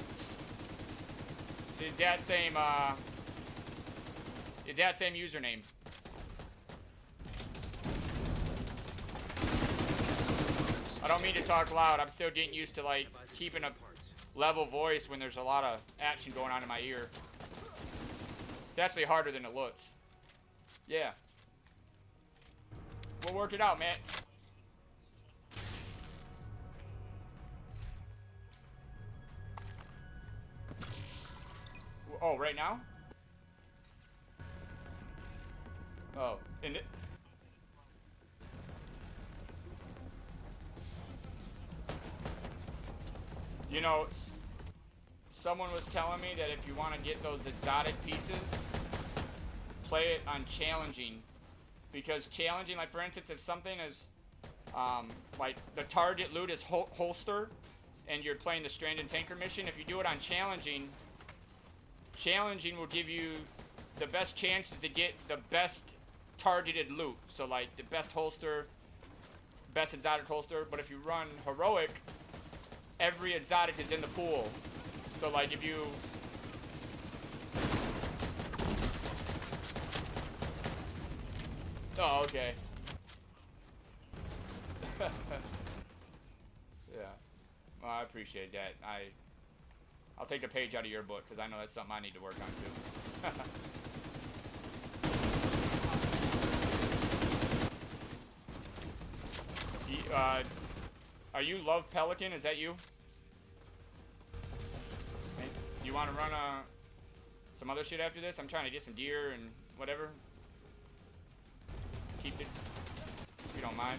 It's that same username. I don't mean to talk loud. I'm still getting used to like keeping a level voice when there's a lot of action going on in my ear. It's actually harder than it looks. Yeah. We'll work it out, man. Oh, right now? Oh, and it... You know, someone was telling me that if you want to get those exotic pieces, play it on challenging. Because challenging, like for instance, if something is, like the target loot is holster, and you're playing the Stranded Tanker mission, if you do it on challenging, challenging will give you the best chances to get the best targeted loot. So like the best holster, best exotic holster. But if you run heroic, every exotic is in the pool. So like if you... Oh, okay. Yeah. Well, I appreciate that. I'll take a page out of your book, because I know that's something I need to work on too. Are you Love Pelican? Is that you? Hey, do you want to run some other shit after this? I'm trying to get some gear and whatever. Keep it, if you don't mind.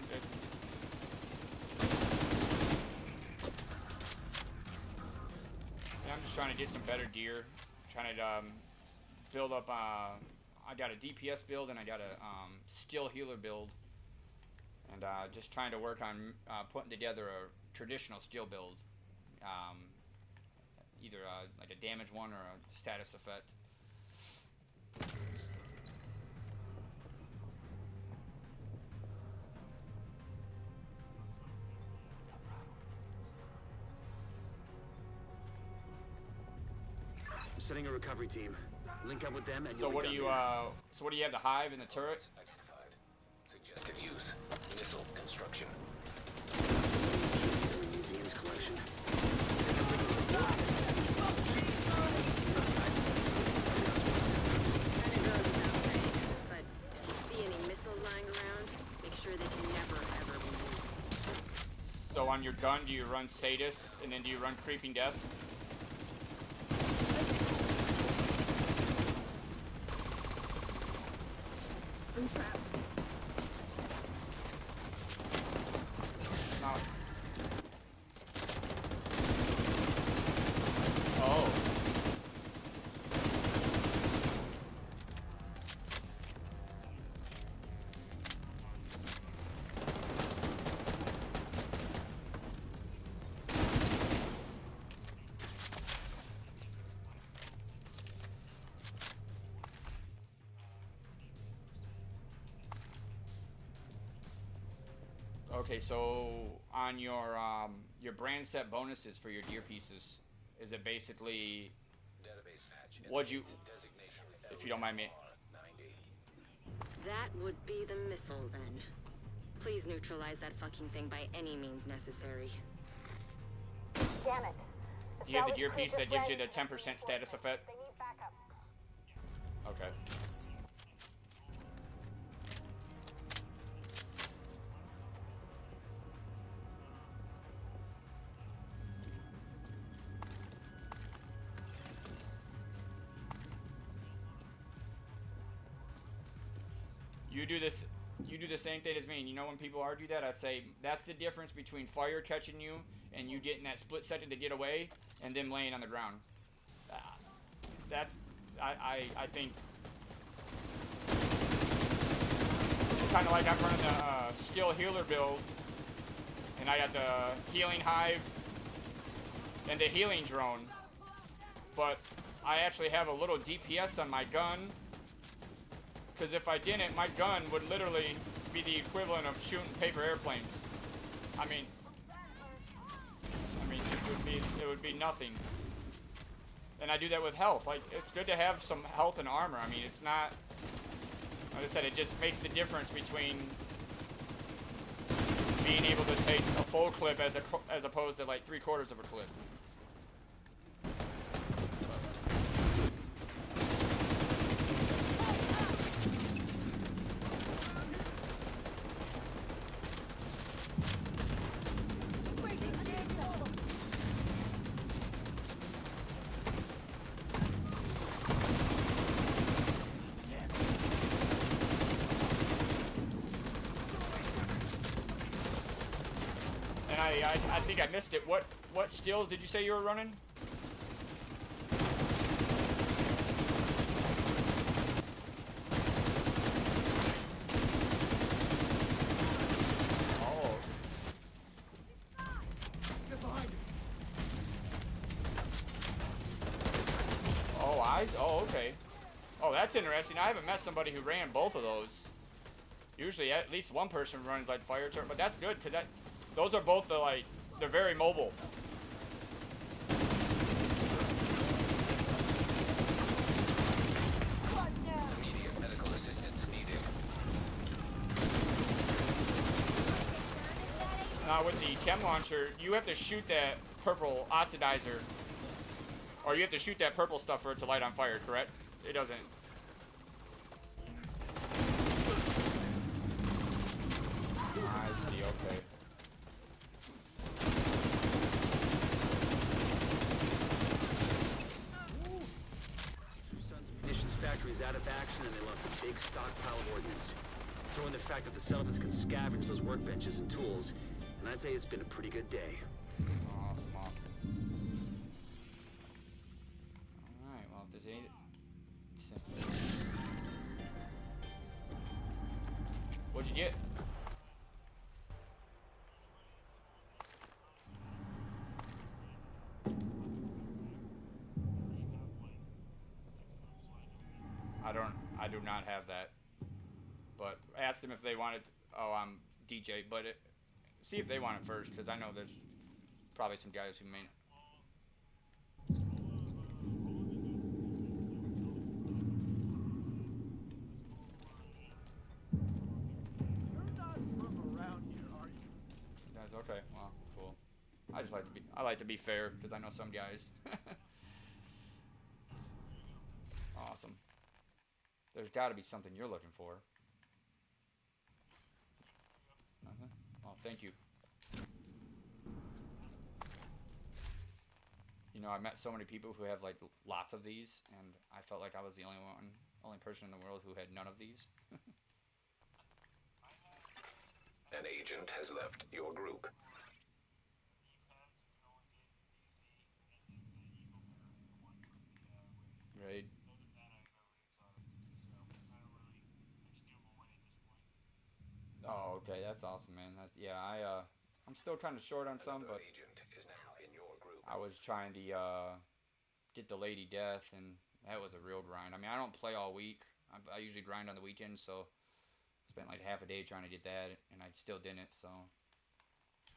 Yeah, I'm just trying to get some better gear. Trying to build up. I got a DPS build and I got a skill healer build. And just trying to work on putting together a traditional skill build. Either like a damage one or a status effect. Setting a recovery team. Link up with them and So you'll what be do you done so what do you have, the hive and the turret? Identified. Suggested use. Missile construction. Museum's collection. But if you see any missiles lying around, make sure they can never ever be used. So on your gun, do you run Sadist and then do you run Creeping Death? I'm trapped. Okay, so on your brand set bonuses for your deer pieces, is it basically Database match. what'd you, Designation if you don't mind me? LR90. That would be the missile, then. Please neutralize that fucking thing by any means necessary. Damn it. You have the salvage deer crew piece just that gives you ready the to 10% reinforcements. status effect? They need backup. Okay. You do this. You do the same thing as me. And you know when people argue that, I say that's the difference between fire catching you and you getting that split second to get away and them laying on the ground. That's I think it's kind of like I'm running the skill healer build, and I got the healing hive and the healing drone, but I actually have a little DPS on my gun. Because if I didn't, my gun would literally be the equivalent of shooting paper airplanes. I mean, it would be nothing. And I do that with health. Like, it's good to have some health and armor. I mean, it's not, like I said, it just makes the difference between being able to take a full clip as opposed to like 3/4 of a clip. And I think I missed it. What skills did you say you were running? Oh. Get behind me. Oh, eyes? Oh, okay. Oh, that's interesting. I haven't met somebody who ran both of those. Usually at least one person runs like fire turret, but that's good because those are both they're very mobile. Immediate medical assistance needed. Now with the chem launcher, you have to shoot that purple oxidizer, or you have to shoot that purple stuff for it to light on fire, correct? It doesn't. I see, okay. Tucson's munitions factory is out of action and they lost a big stockpile of ordnance. Throw in the fact that the settlements can scavenge those workbenches and tools, and I'd say it's been a pretty good day. Awesome, awesome. Alright, well, if there's any... What'd you get? I do not have that. But ask them if they wanted. Oh, I'm DJ, but see if they want it first, because I know there's probably some guys who may. You're not from around here, are you? Guys, okay, well, cool. I like to be fair, because I know some guys. Awesome. There's got to be something you're looking for. Nothing? Oh, thank you. You know, I met so many people who have like lots of these, and I felt like I was the only person in the world who had none of these. An agent has left your group. Right. Oh, okay, that's awesome, man. That's I'm still kind of short on some, Another but agent is now in your group. I was trying to get the Lady Death, and that was a real grind. I mean, I don't play all week. I usually grind on the weekends, so spent like half a day trying to get that, and I still didn't. So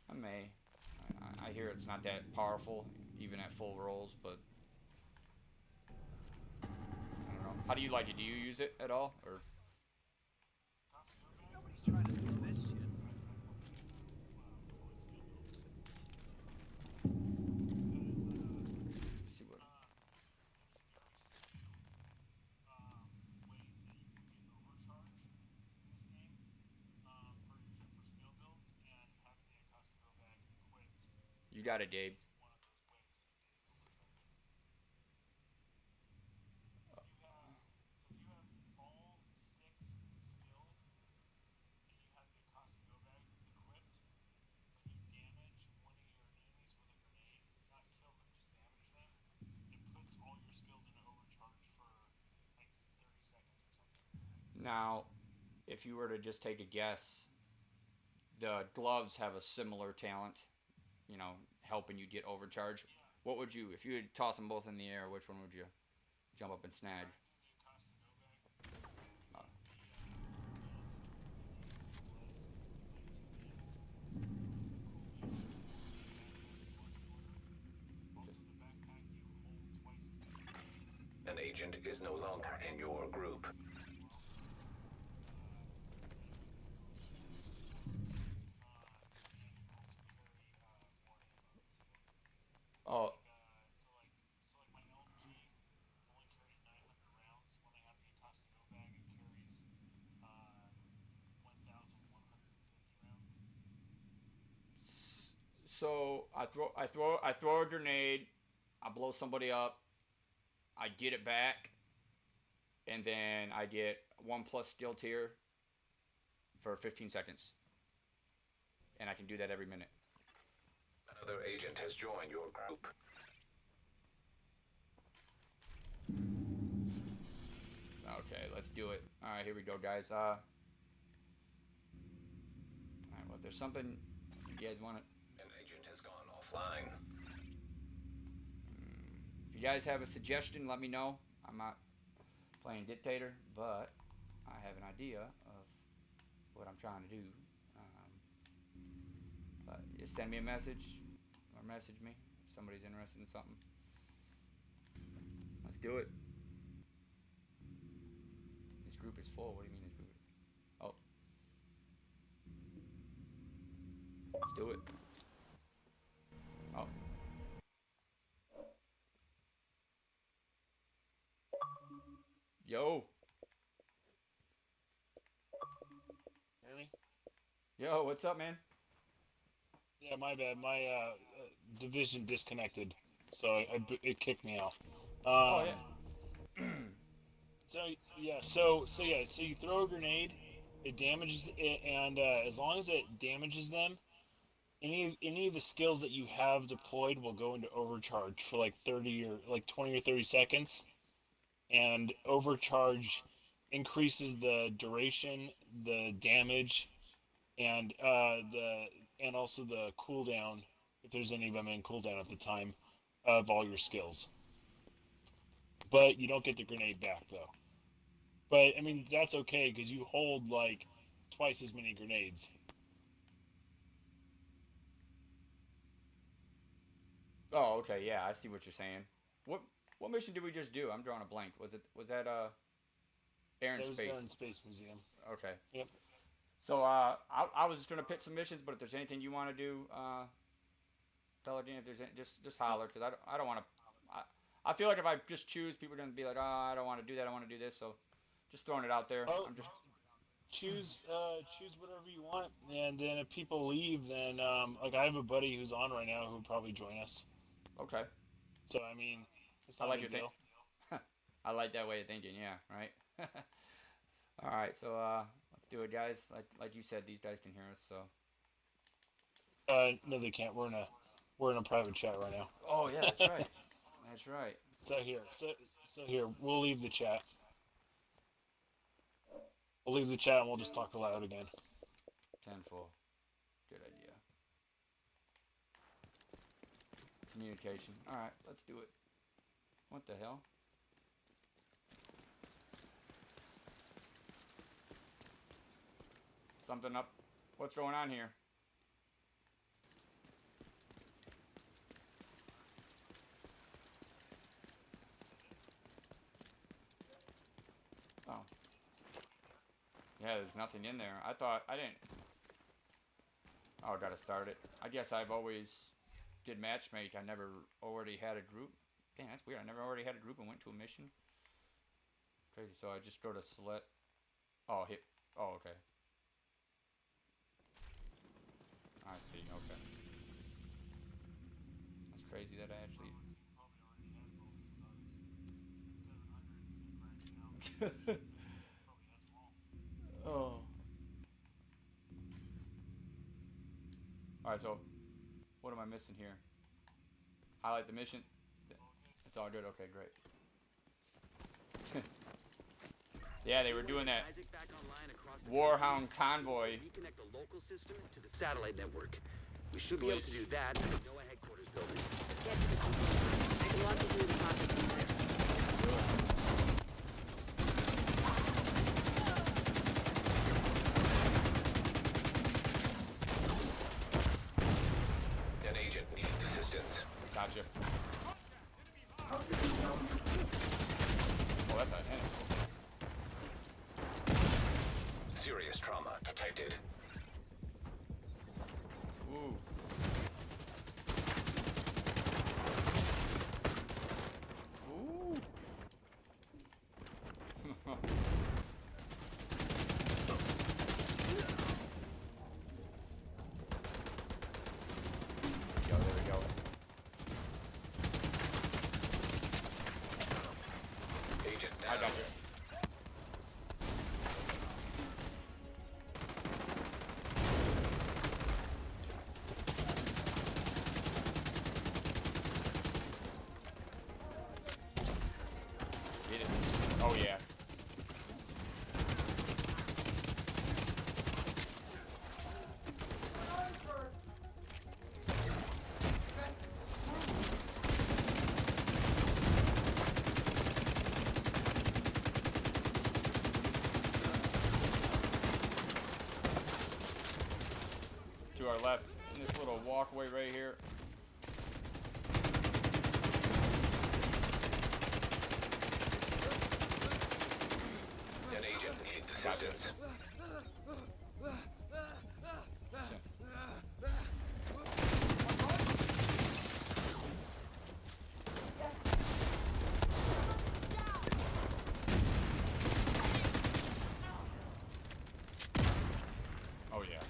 I may. I hear it's not that powerful, even at full rolls, but I don't know. How do you like it? Do you use it at all, or? Nobody's trying to steal this shit. See what? You got it, Gabe. Now, if you were to just take a guess, the gloves have a similar talent, you know, helping you get overcharge. What would you, if you had toss them both in the air, which one would you jump up and snag? Oh. An agent is no longer in your group. Oh. So I throw a grenade, I blow somebody up, I get it back, and then I get 1+ skill tier for 15 seconds. And I can do that every minute. Another agent has joined your group. Okay, let's do it. Alright, here we go, guys. Alright, well, if there's something you guys want to... An agent has gone offline. If you guys have a suggestion, let me know. I'm not playing dictator, but I have an idea of what I'm trying to do. But just send me a message or message me if somebody's interested in something. Let's do it. This group is full. What do you mean this group is? Oh. Let's do it. Oh. Yo. Hear me? Yo, what's up, man? Yeah, my bad. My division disconnected, so it kicked me out. Oh, yeah. So you throw a grenade, it damages it, and as long as it damages them, any of the skills that you have deployed will go into overcharge for like 30 or like 20 or 30 seconds, and overcharge increases the duration, the damage, and also the cooldown, if there's any of them in cooldown at the time, of all your skills. But you don't get the grenade back though. But I mean that's okay because you hold like twice as many grenades. Oh, okay, yeah, I see what you're saying. What mission did we just do? I'm drawing a blank. Was that Air and That was Space? Air and Space Museum. Okay. Yep. So I was just gonna pick some missions, but if there's anything you want to do, tell again. If there's any, just holler, because I don't want to. I feel like if I just choose, people are gonna be like, oh, I don't want to do that. I want to do this. So just throwing it out there. Oh, I'm just choose whatever you want, and then if people leave, then like I have a buddy who's on right now who would probably join us. okay. So I mean, it's I not like a your big thing. deal. I like that way of thinking. Yeah. Right. All right. So let's do it, guys. Like you said, these guys can hear us. So. No, they can't. We're in a private chat right now. Oh yeah, that's right. That's right. So here, we'll leave the chat. We'll leave the chat and we'll just talk aloud again. 10-4. Good idea. Communication. Alright, let's do it. What the hell? Something up. What's going on here? Yeah, there's nothing in there. I thought, I didn't. Oh, I gotta start it. I guess I've always did matchmake. I never already had a group. Damn, that's weird. I never already had a group and went to a mission. Crazy. So I just go to select. Oh, hit. Oh, okay. I see. Okay. That's crazy that I actually. Oh. Alright, so what am I missing here? Highlight the mission. It's all good. Okay, great. Yeah, they were doing that Isaac back online across the Warhound convoy. reconnect the local system to the satellite network. We should be able to do that at the NOAA headquarters building. Get to the control room. I can walk you through the processing there. An agent needs assistance. Gotcha. Oh, that's a hint. Serious trauma detected. Ooh. Ooh. There we go. Agent I down. got you. Get it. Oh yeah. To our left, in this little walkway right here. An agent needs assistance. Oh yeah.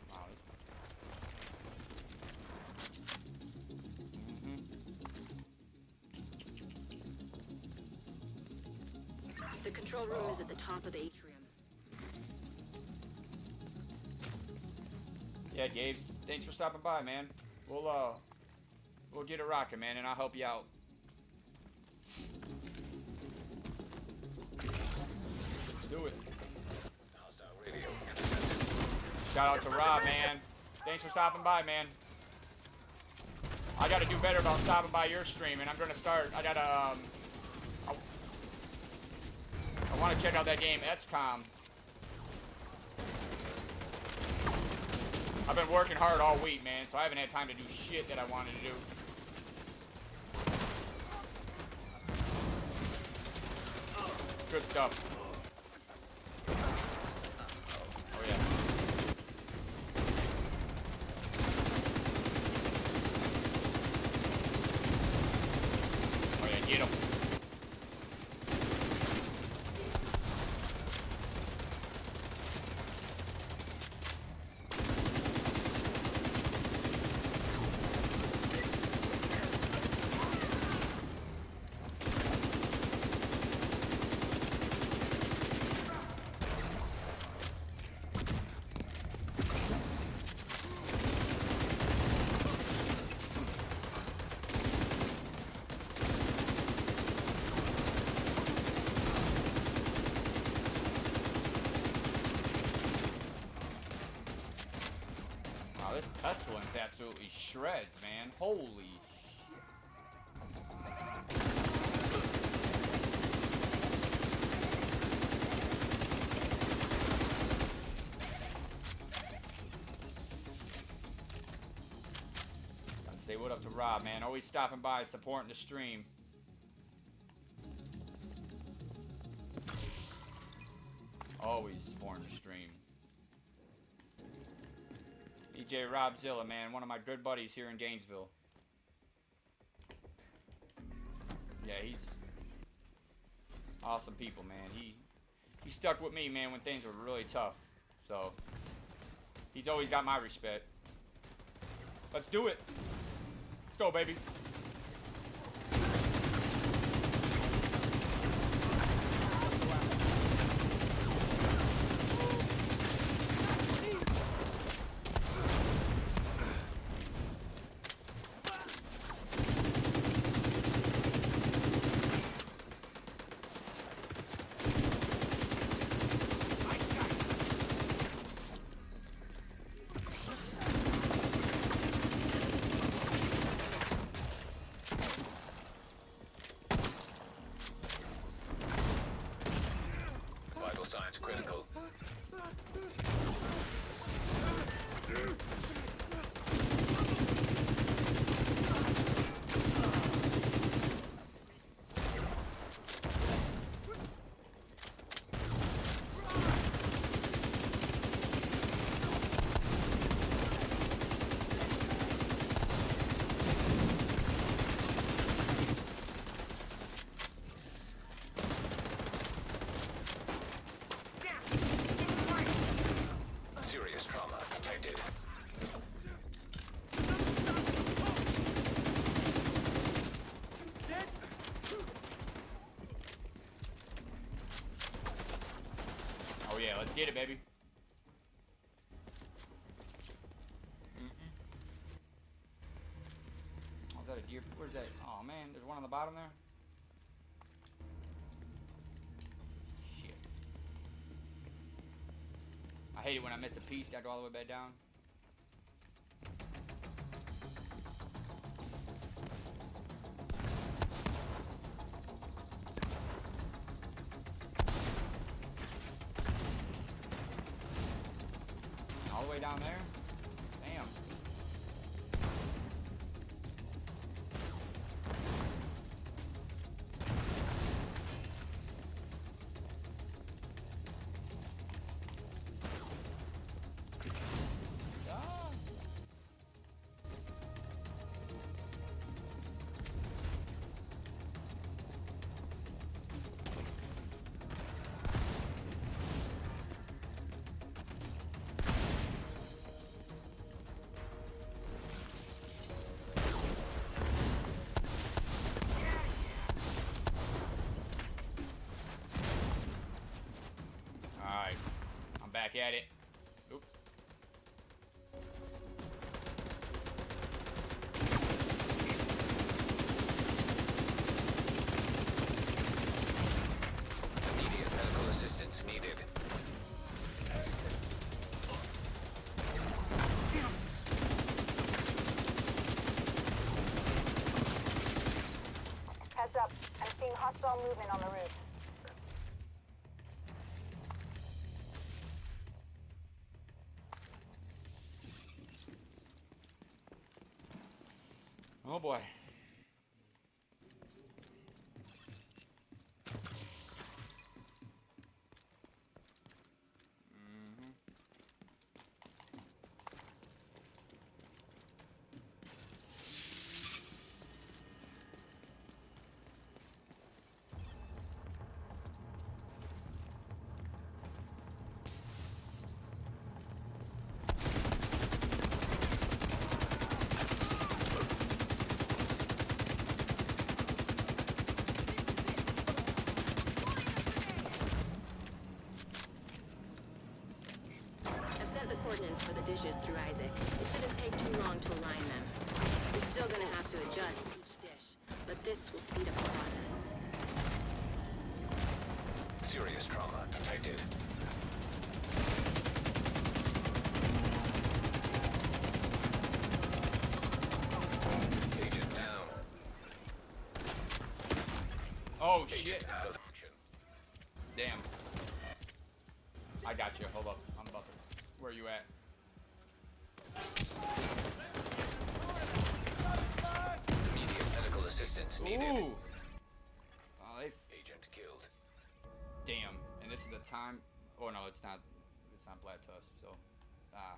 Wow, The control room is at the top of the atrium. Yeah, Gabe, thanks for stopping by, man. We'll get it rocking, man, and I'll help you out. Let's do it. Hostile radio intercepted. Shout out to Rob, man. Thanks for stopping by, man. I gotta do better about stopping by your stream, and I'm gonna start. I want to check out that game, Djxgam1ng. I've been working hard all week, man, so I haven't had time to do shit that I wanted to do. Good stuff. Oh yeah. Oh yeah, get him. Wow, this pestilence absolutely shreds, man. Holy shit. what up to Rob, man? Always stopping by, supporting the stream. Always supporting the stream. DJ Robzilla, man, one of my good buddies here in Gainesville. Yeah, he's awesome people, man. He stuck with me, man, when things were really tough. So he's always got my respect. Let's do it. Let's go, baby. Vital signs critical. Serious trauma detected. Oh yeah, let's get it, baby. Oh, is that a deer? Where's that? Oh man, there's one on the bottom there. Shit. I hate it when I miss a piece. I go all the way back down. All the way down there? Damn. Ah. Alright. I'm back at it. Oops. Immediate medical assistance needed. Heads up. I'm seeing hostile movement on the roof. Oh boy. I've sent the coordinates for the dishes through Isaac. It shouldn't take too long to align them. You're still gonna have to adjust each dish, but this will speed up the process. Serious trauma detected. Agent down. Oh Agent shit. out of action. Damn. I got you. Hold up. I'm about to. Where you at? assistance needed. Ooh. Oh, they Agent killed. damn. And this is a time. Oh no, it's not. It's not Black Tusk. So, ah.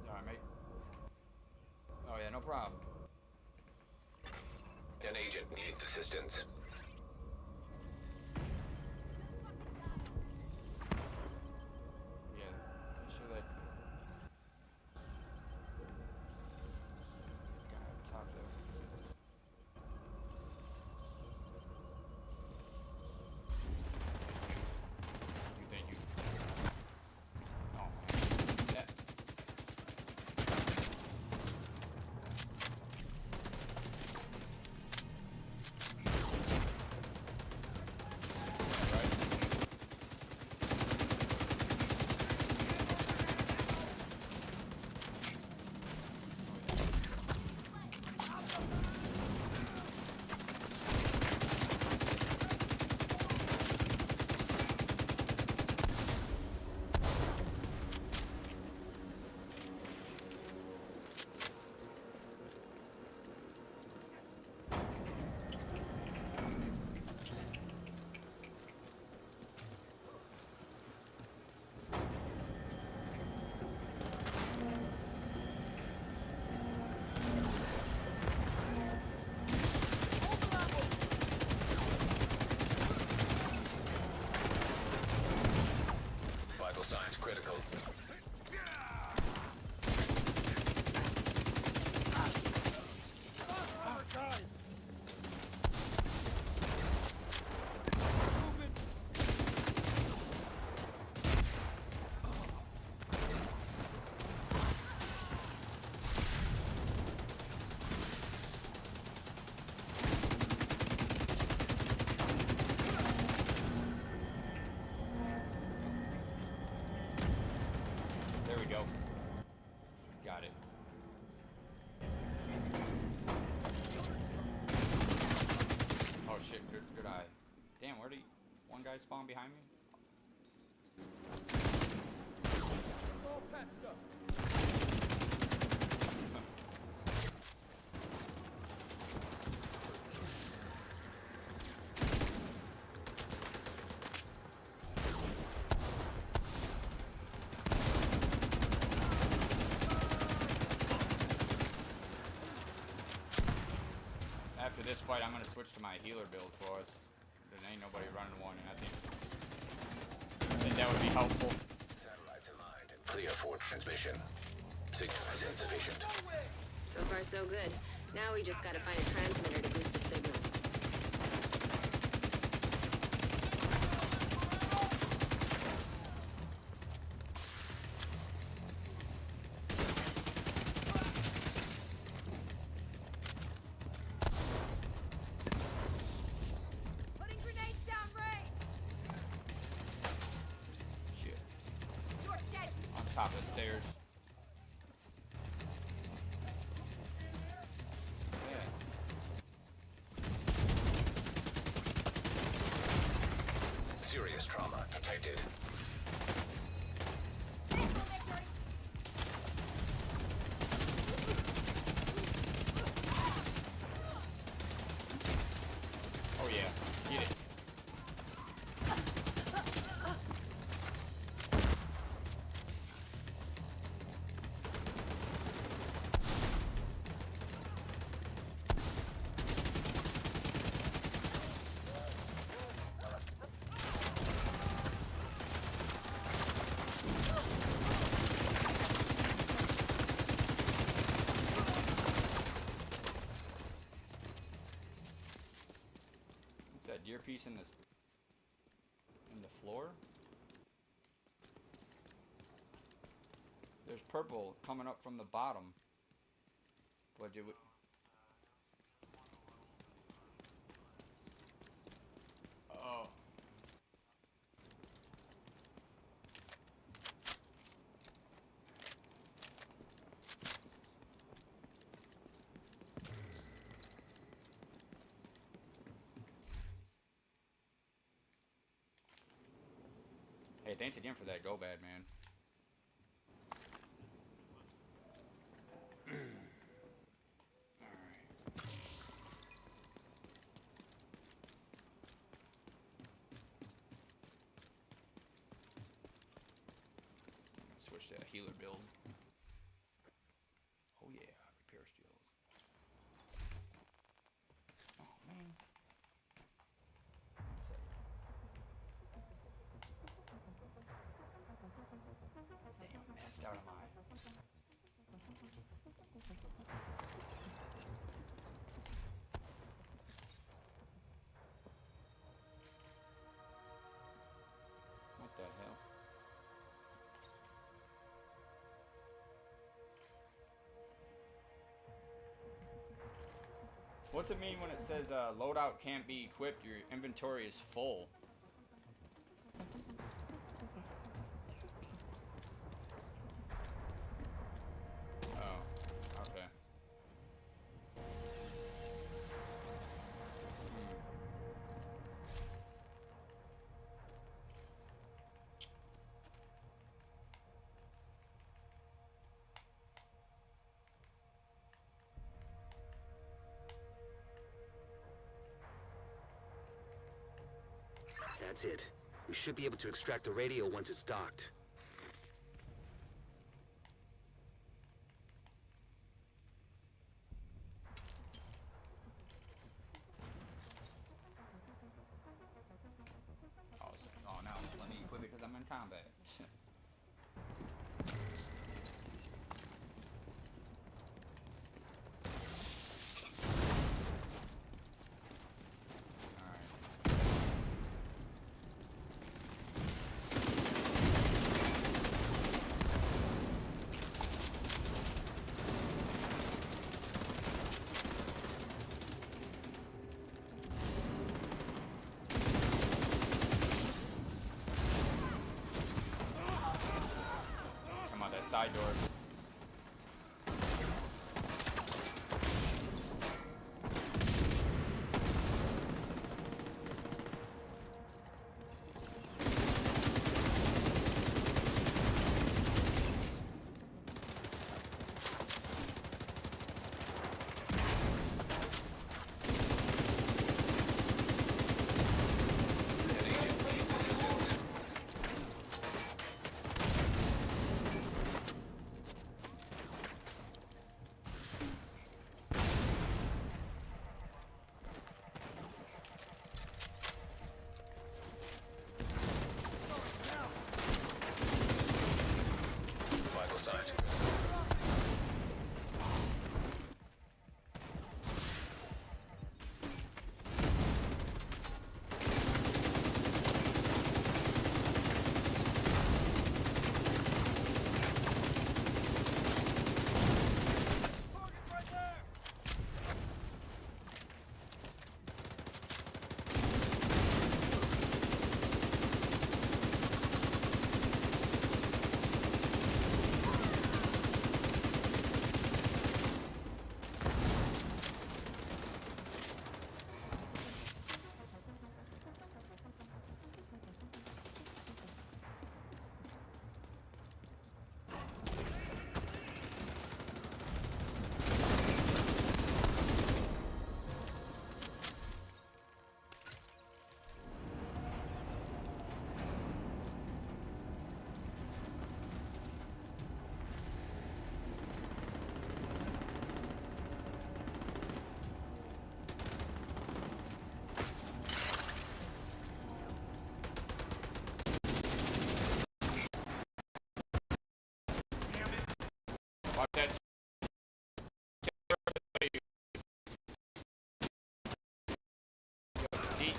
All right, mate. Oh yeah, no problem. An agent needs assistance. Yeah, make sure that guy up top there. Thank you. Oh man, that. Vital signs critical. There we go. Got it. Oh shit, good eye. Damn, where did one guy spawn behind me? All patched up. After this fight, I'm gonna switch to my healer build for us. There ain't nobody running one, and I think that would be helpful. Satellites aligned and clear for transmission. Signal is insufficient. So far, so good. Now we just gotta find a transmitter to boost the signal. Putting grenades down range. Shit. You're dead. On top of the stairs. Yeah. Serious trauma detected. Oh yeah. Get it. What's that earpiece in the floor? There's purple coming up from the bottom. What do we? Oh. Hey, thanks again for that. Go bad, man. Switch to a healer build. Oh yeah, repair skills. Oh man. Damn, messed out of my. What the hell? What's it mean when it says loadout can't be equipped, your inventory is full? Oh, okay. That's it. We should be able to extract the radio once it's docked. Oh no, let me equip it because I'm in combat. Side door. Vital signs. Watch that. Deep.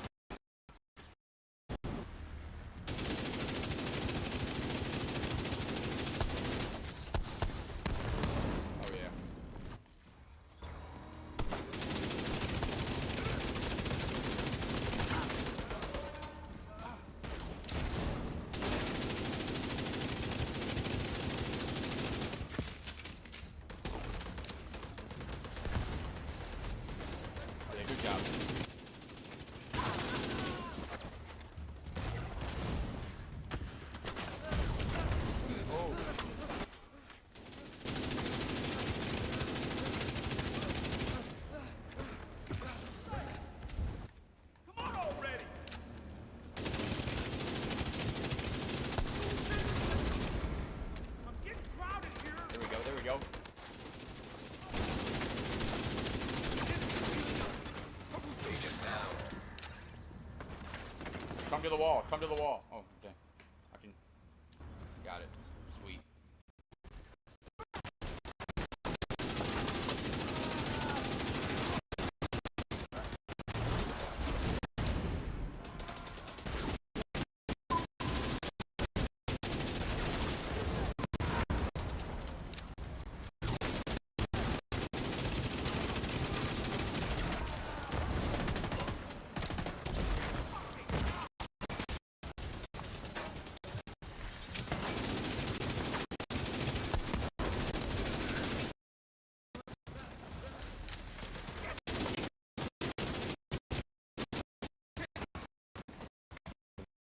Oh yeah. Yeah, good job. Come to the wall. Come to the wall. Oh, okay. I can. Got it. Sweet.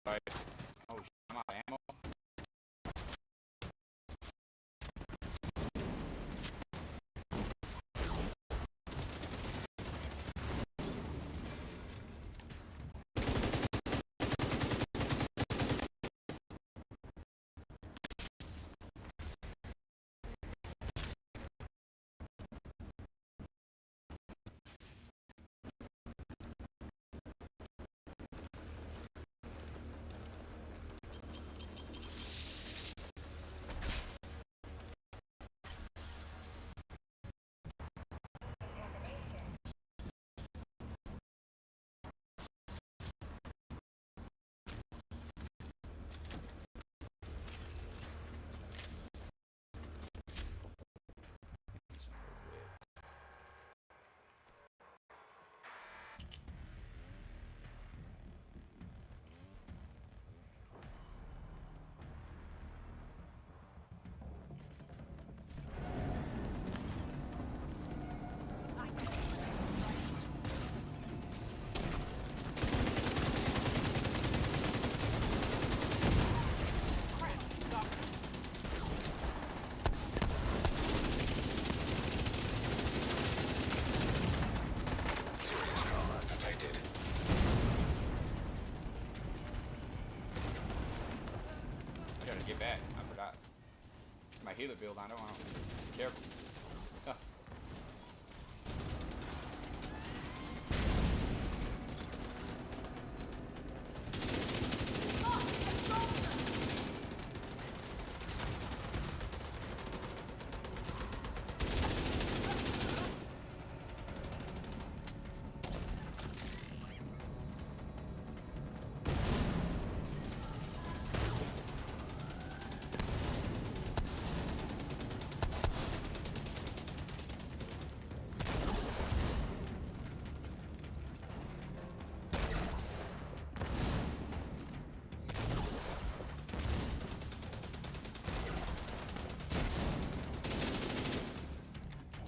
Right. Oh, shit, I'm out of ammo. Gotta get back. I forgot. My healer build, I don't know. Be careful. Huh.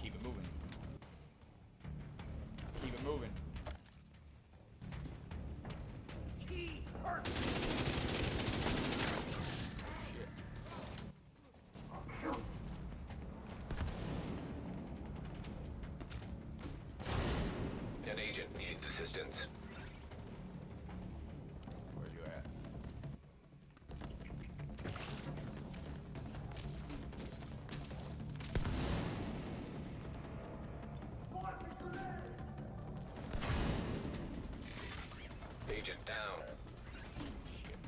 Keep it moving. Keep it moving. An agent needs assistance. Where you at? Agent down. Shit.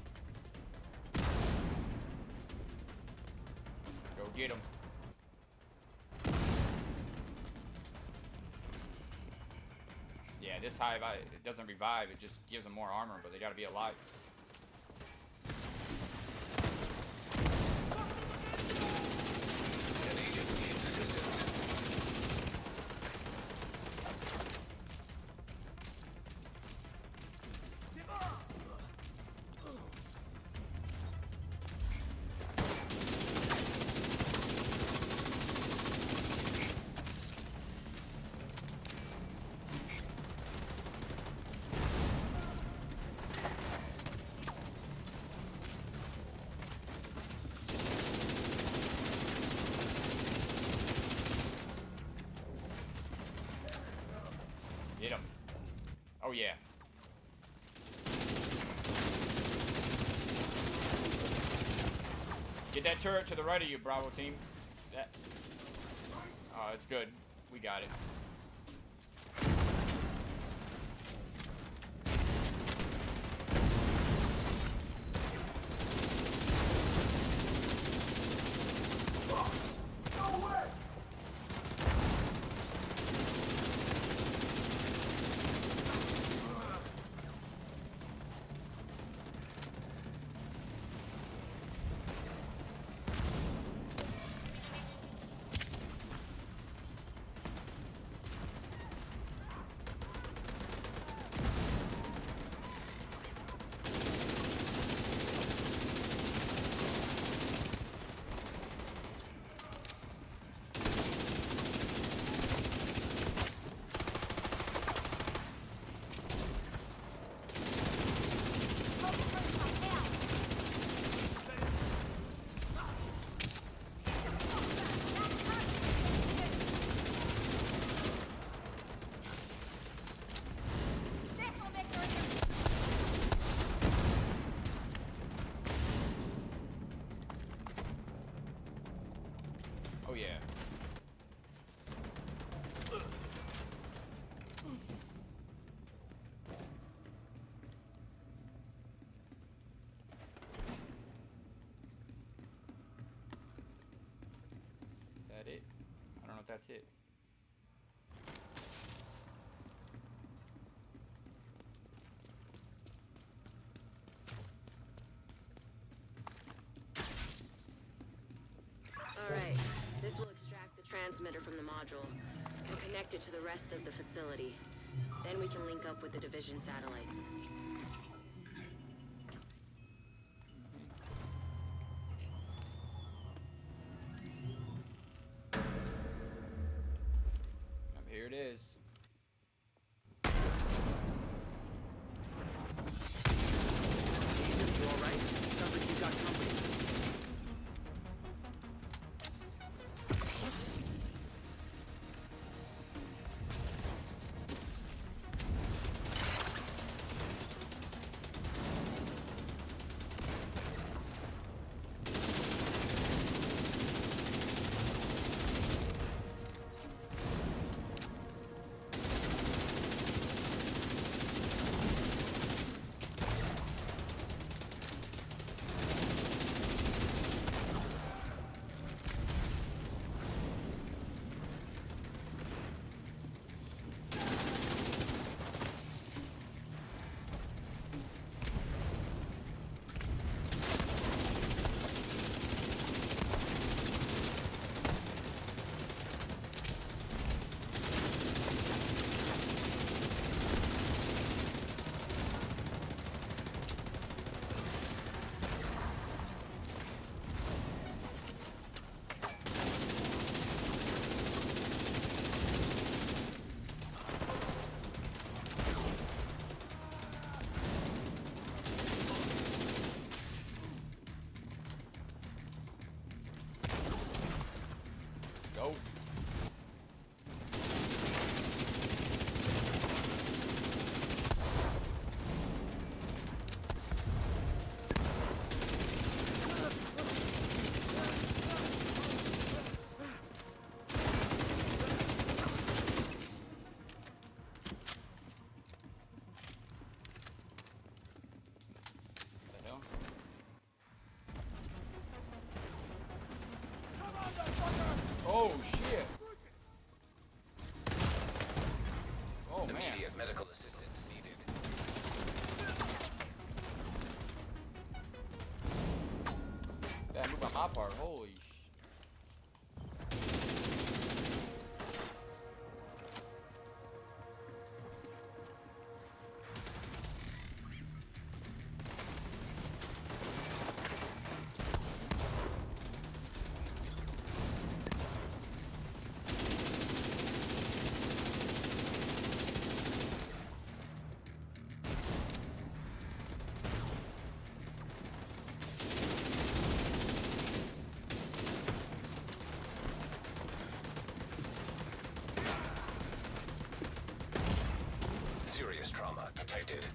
Go get him. Yeah, this hive, it doesn't revive. It just gives them more armor, but they gotta be alive. An agent needs assistance. Get him. Oh, yeah. Get that turret to the right of you, Bravo team. That. Oh, it's good. We got it. Oh yeah. That it? I don't know if that's it. Alright, this will extract the transmitter from the module and connect it to the rest of the facility. Then we can link up with the division satellites. Here it is. You all right? Sounds like you got company. Go. The hell? Oh shit! Oh man! Immediate medical assistance needed. That move on my part. Holy sh! Serious trauma detected.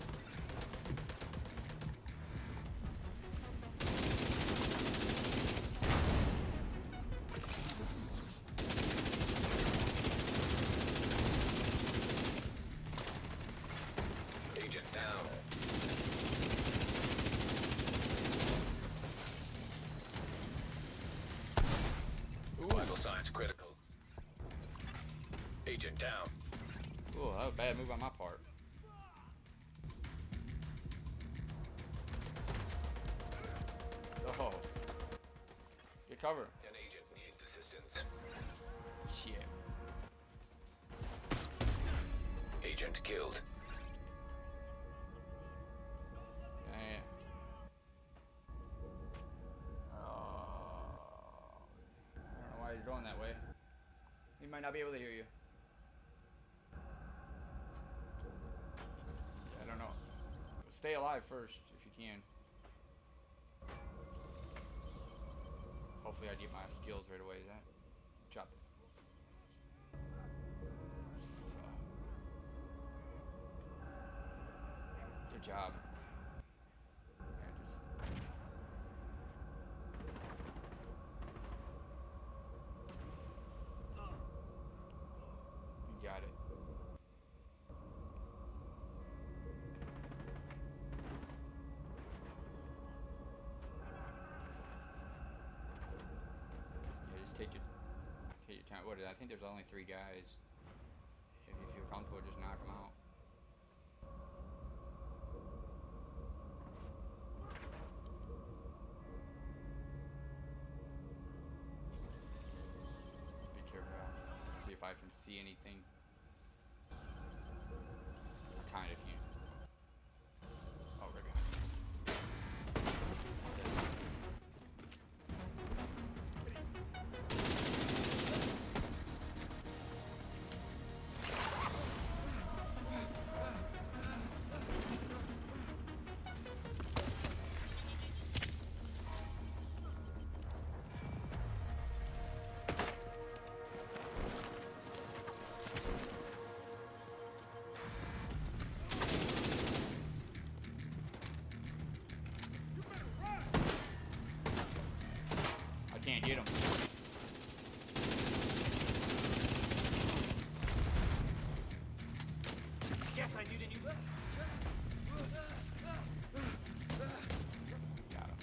Agent down. Vital signs critical. Agent down. Oh, that was a bad move on my part. Oh. Get cover. An agent needs assistance. Shit. Agent killed. Man. Oh. I don't know why he's going that way. He might not be able to hear you. I don't know. Stay alive first if you can. Hopefully I get my skills right away. Is that? Drop it. Good job. Yeah, just... I think there's only 3 guys. If you feel comfortable, just knock them out. Be careful. See if I can see anything. Kind of can. Oh, right behind me. Can't get him. Guess I knew that you. Got him.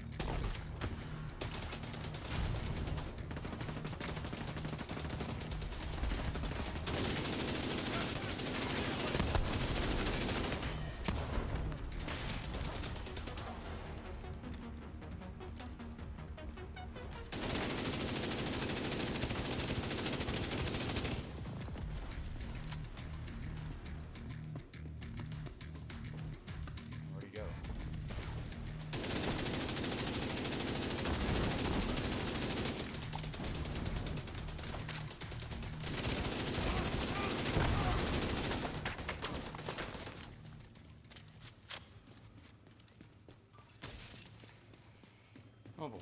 Where'd he go? Oh boy.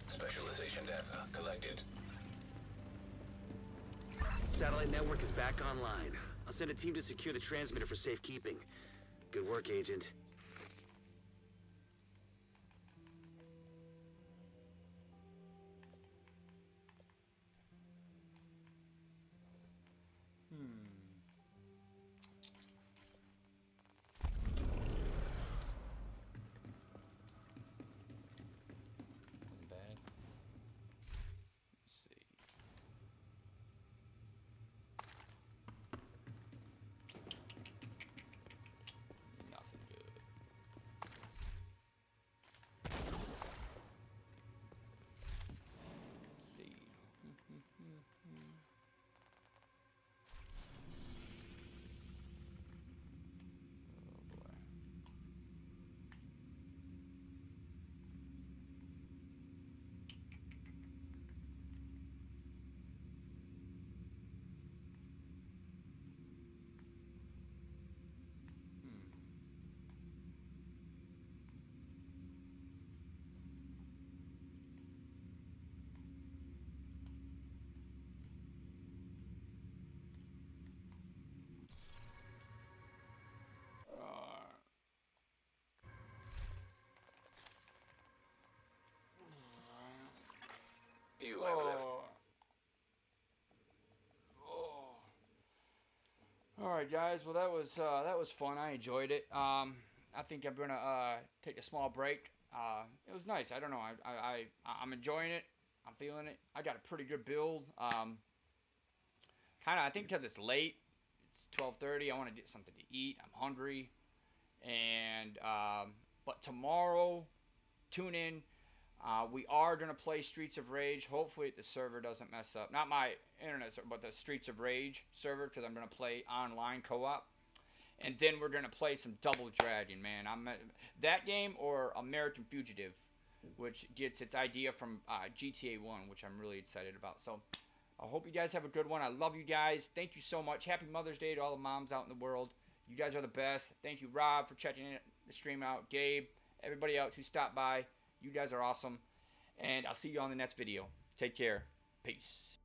Specialization data collected. Satellite network is back online. I'll send a team to secure the transmitter for safekeeping. Good work, Agent. Wasn't bad. Let's see. Nothing good. Let's see. Oh boy. You have left. All right, guys. Well, that was fun. I enjoyed it. I think I'm gonna take a small break. It was nice. I don't know. I'm enjoying it. I'm feeling it. I got a pretty good build. Kind of. I think because it's late. It's 12:30. I want to get something to eat. I'm hungry. And but tomorrow, tune in. We are going to play Streets of Rage. Hopefully the server doesn't mess up. Not my internet server, but the Streets of Rage server, because I'm going to play online co-op. And then we're going to play some Double Dragon, man. That game or American Fugitive, which gets its idea from GTA 1, which I'm really excited about. So I hope you guys have a good one. I love you guys. Thank you so much. Happy Mother's Day to all the moms out in the world. You guys are the best. Thank you, Rob, for checking the stream out. Gabe, everybody else who stopped by. You guys are awesome. And I'll see you on the next video. Take care. Peace.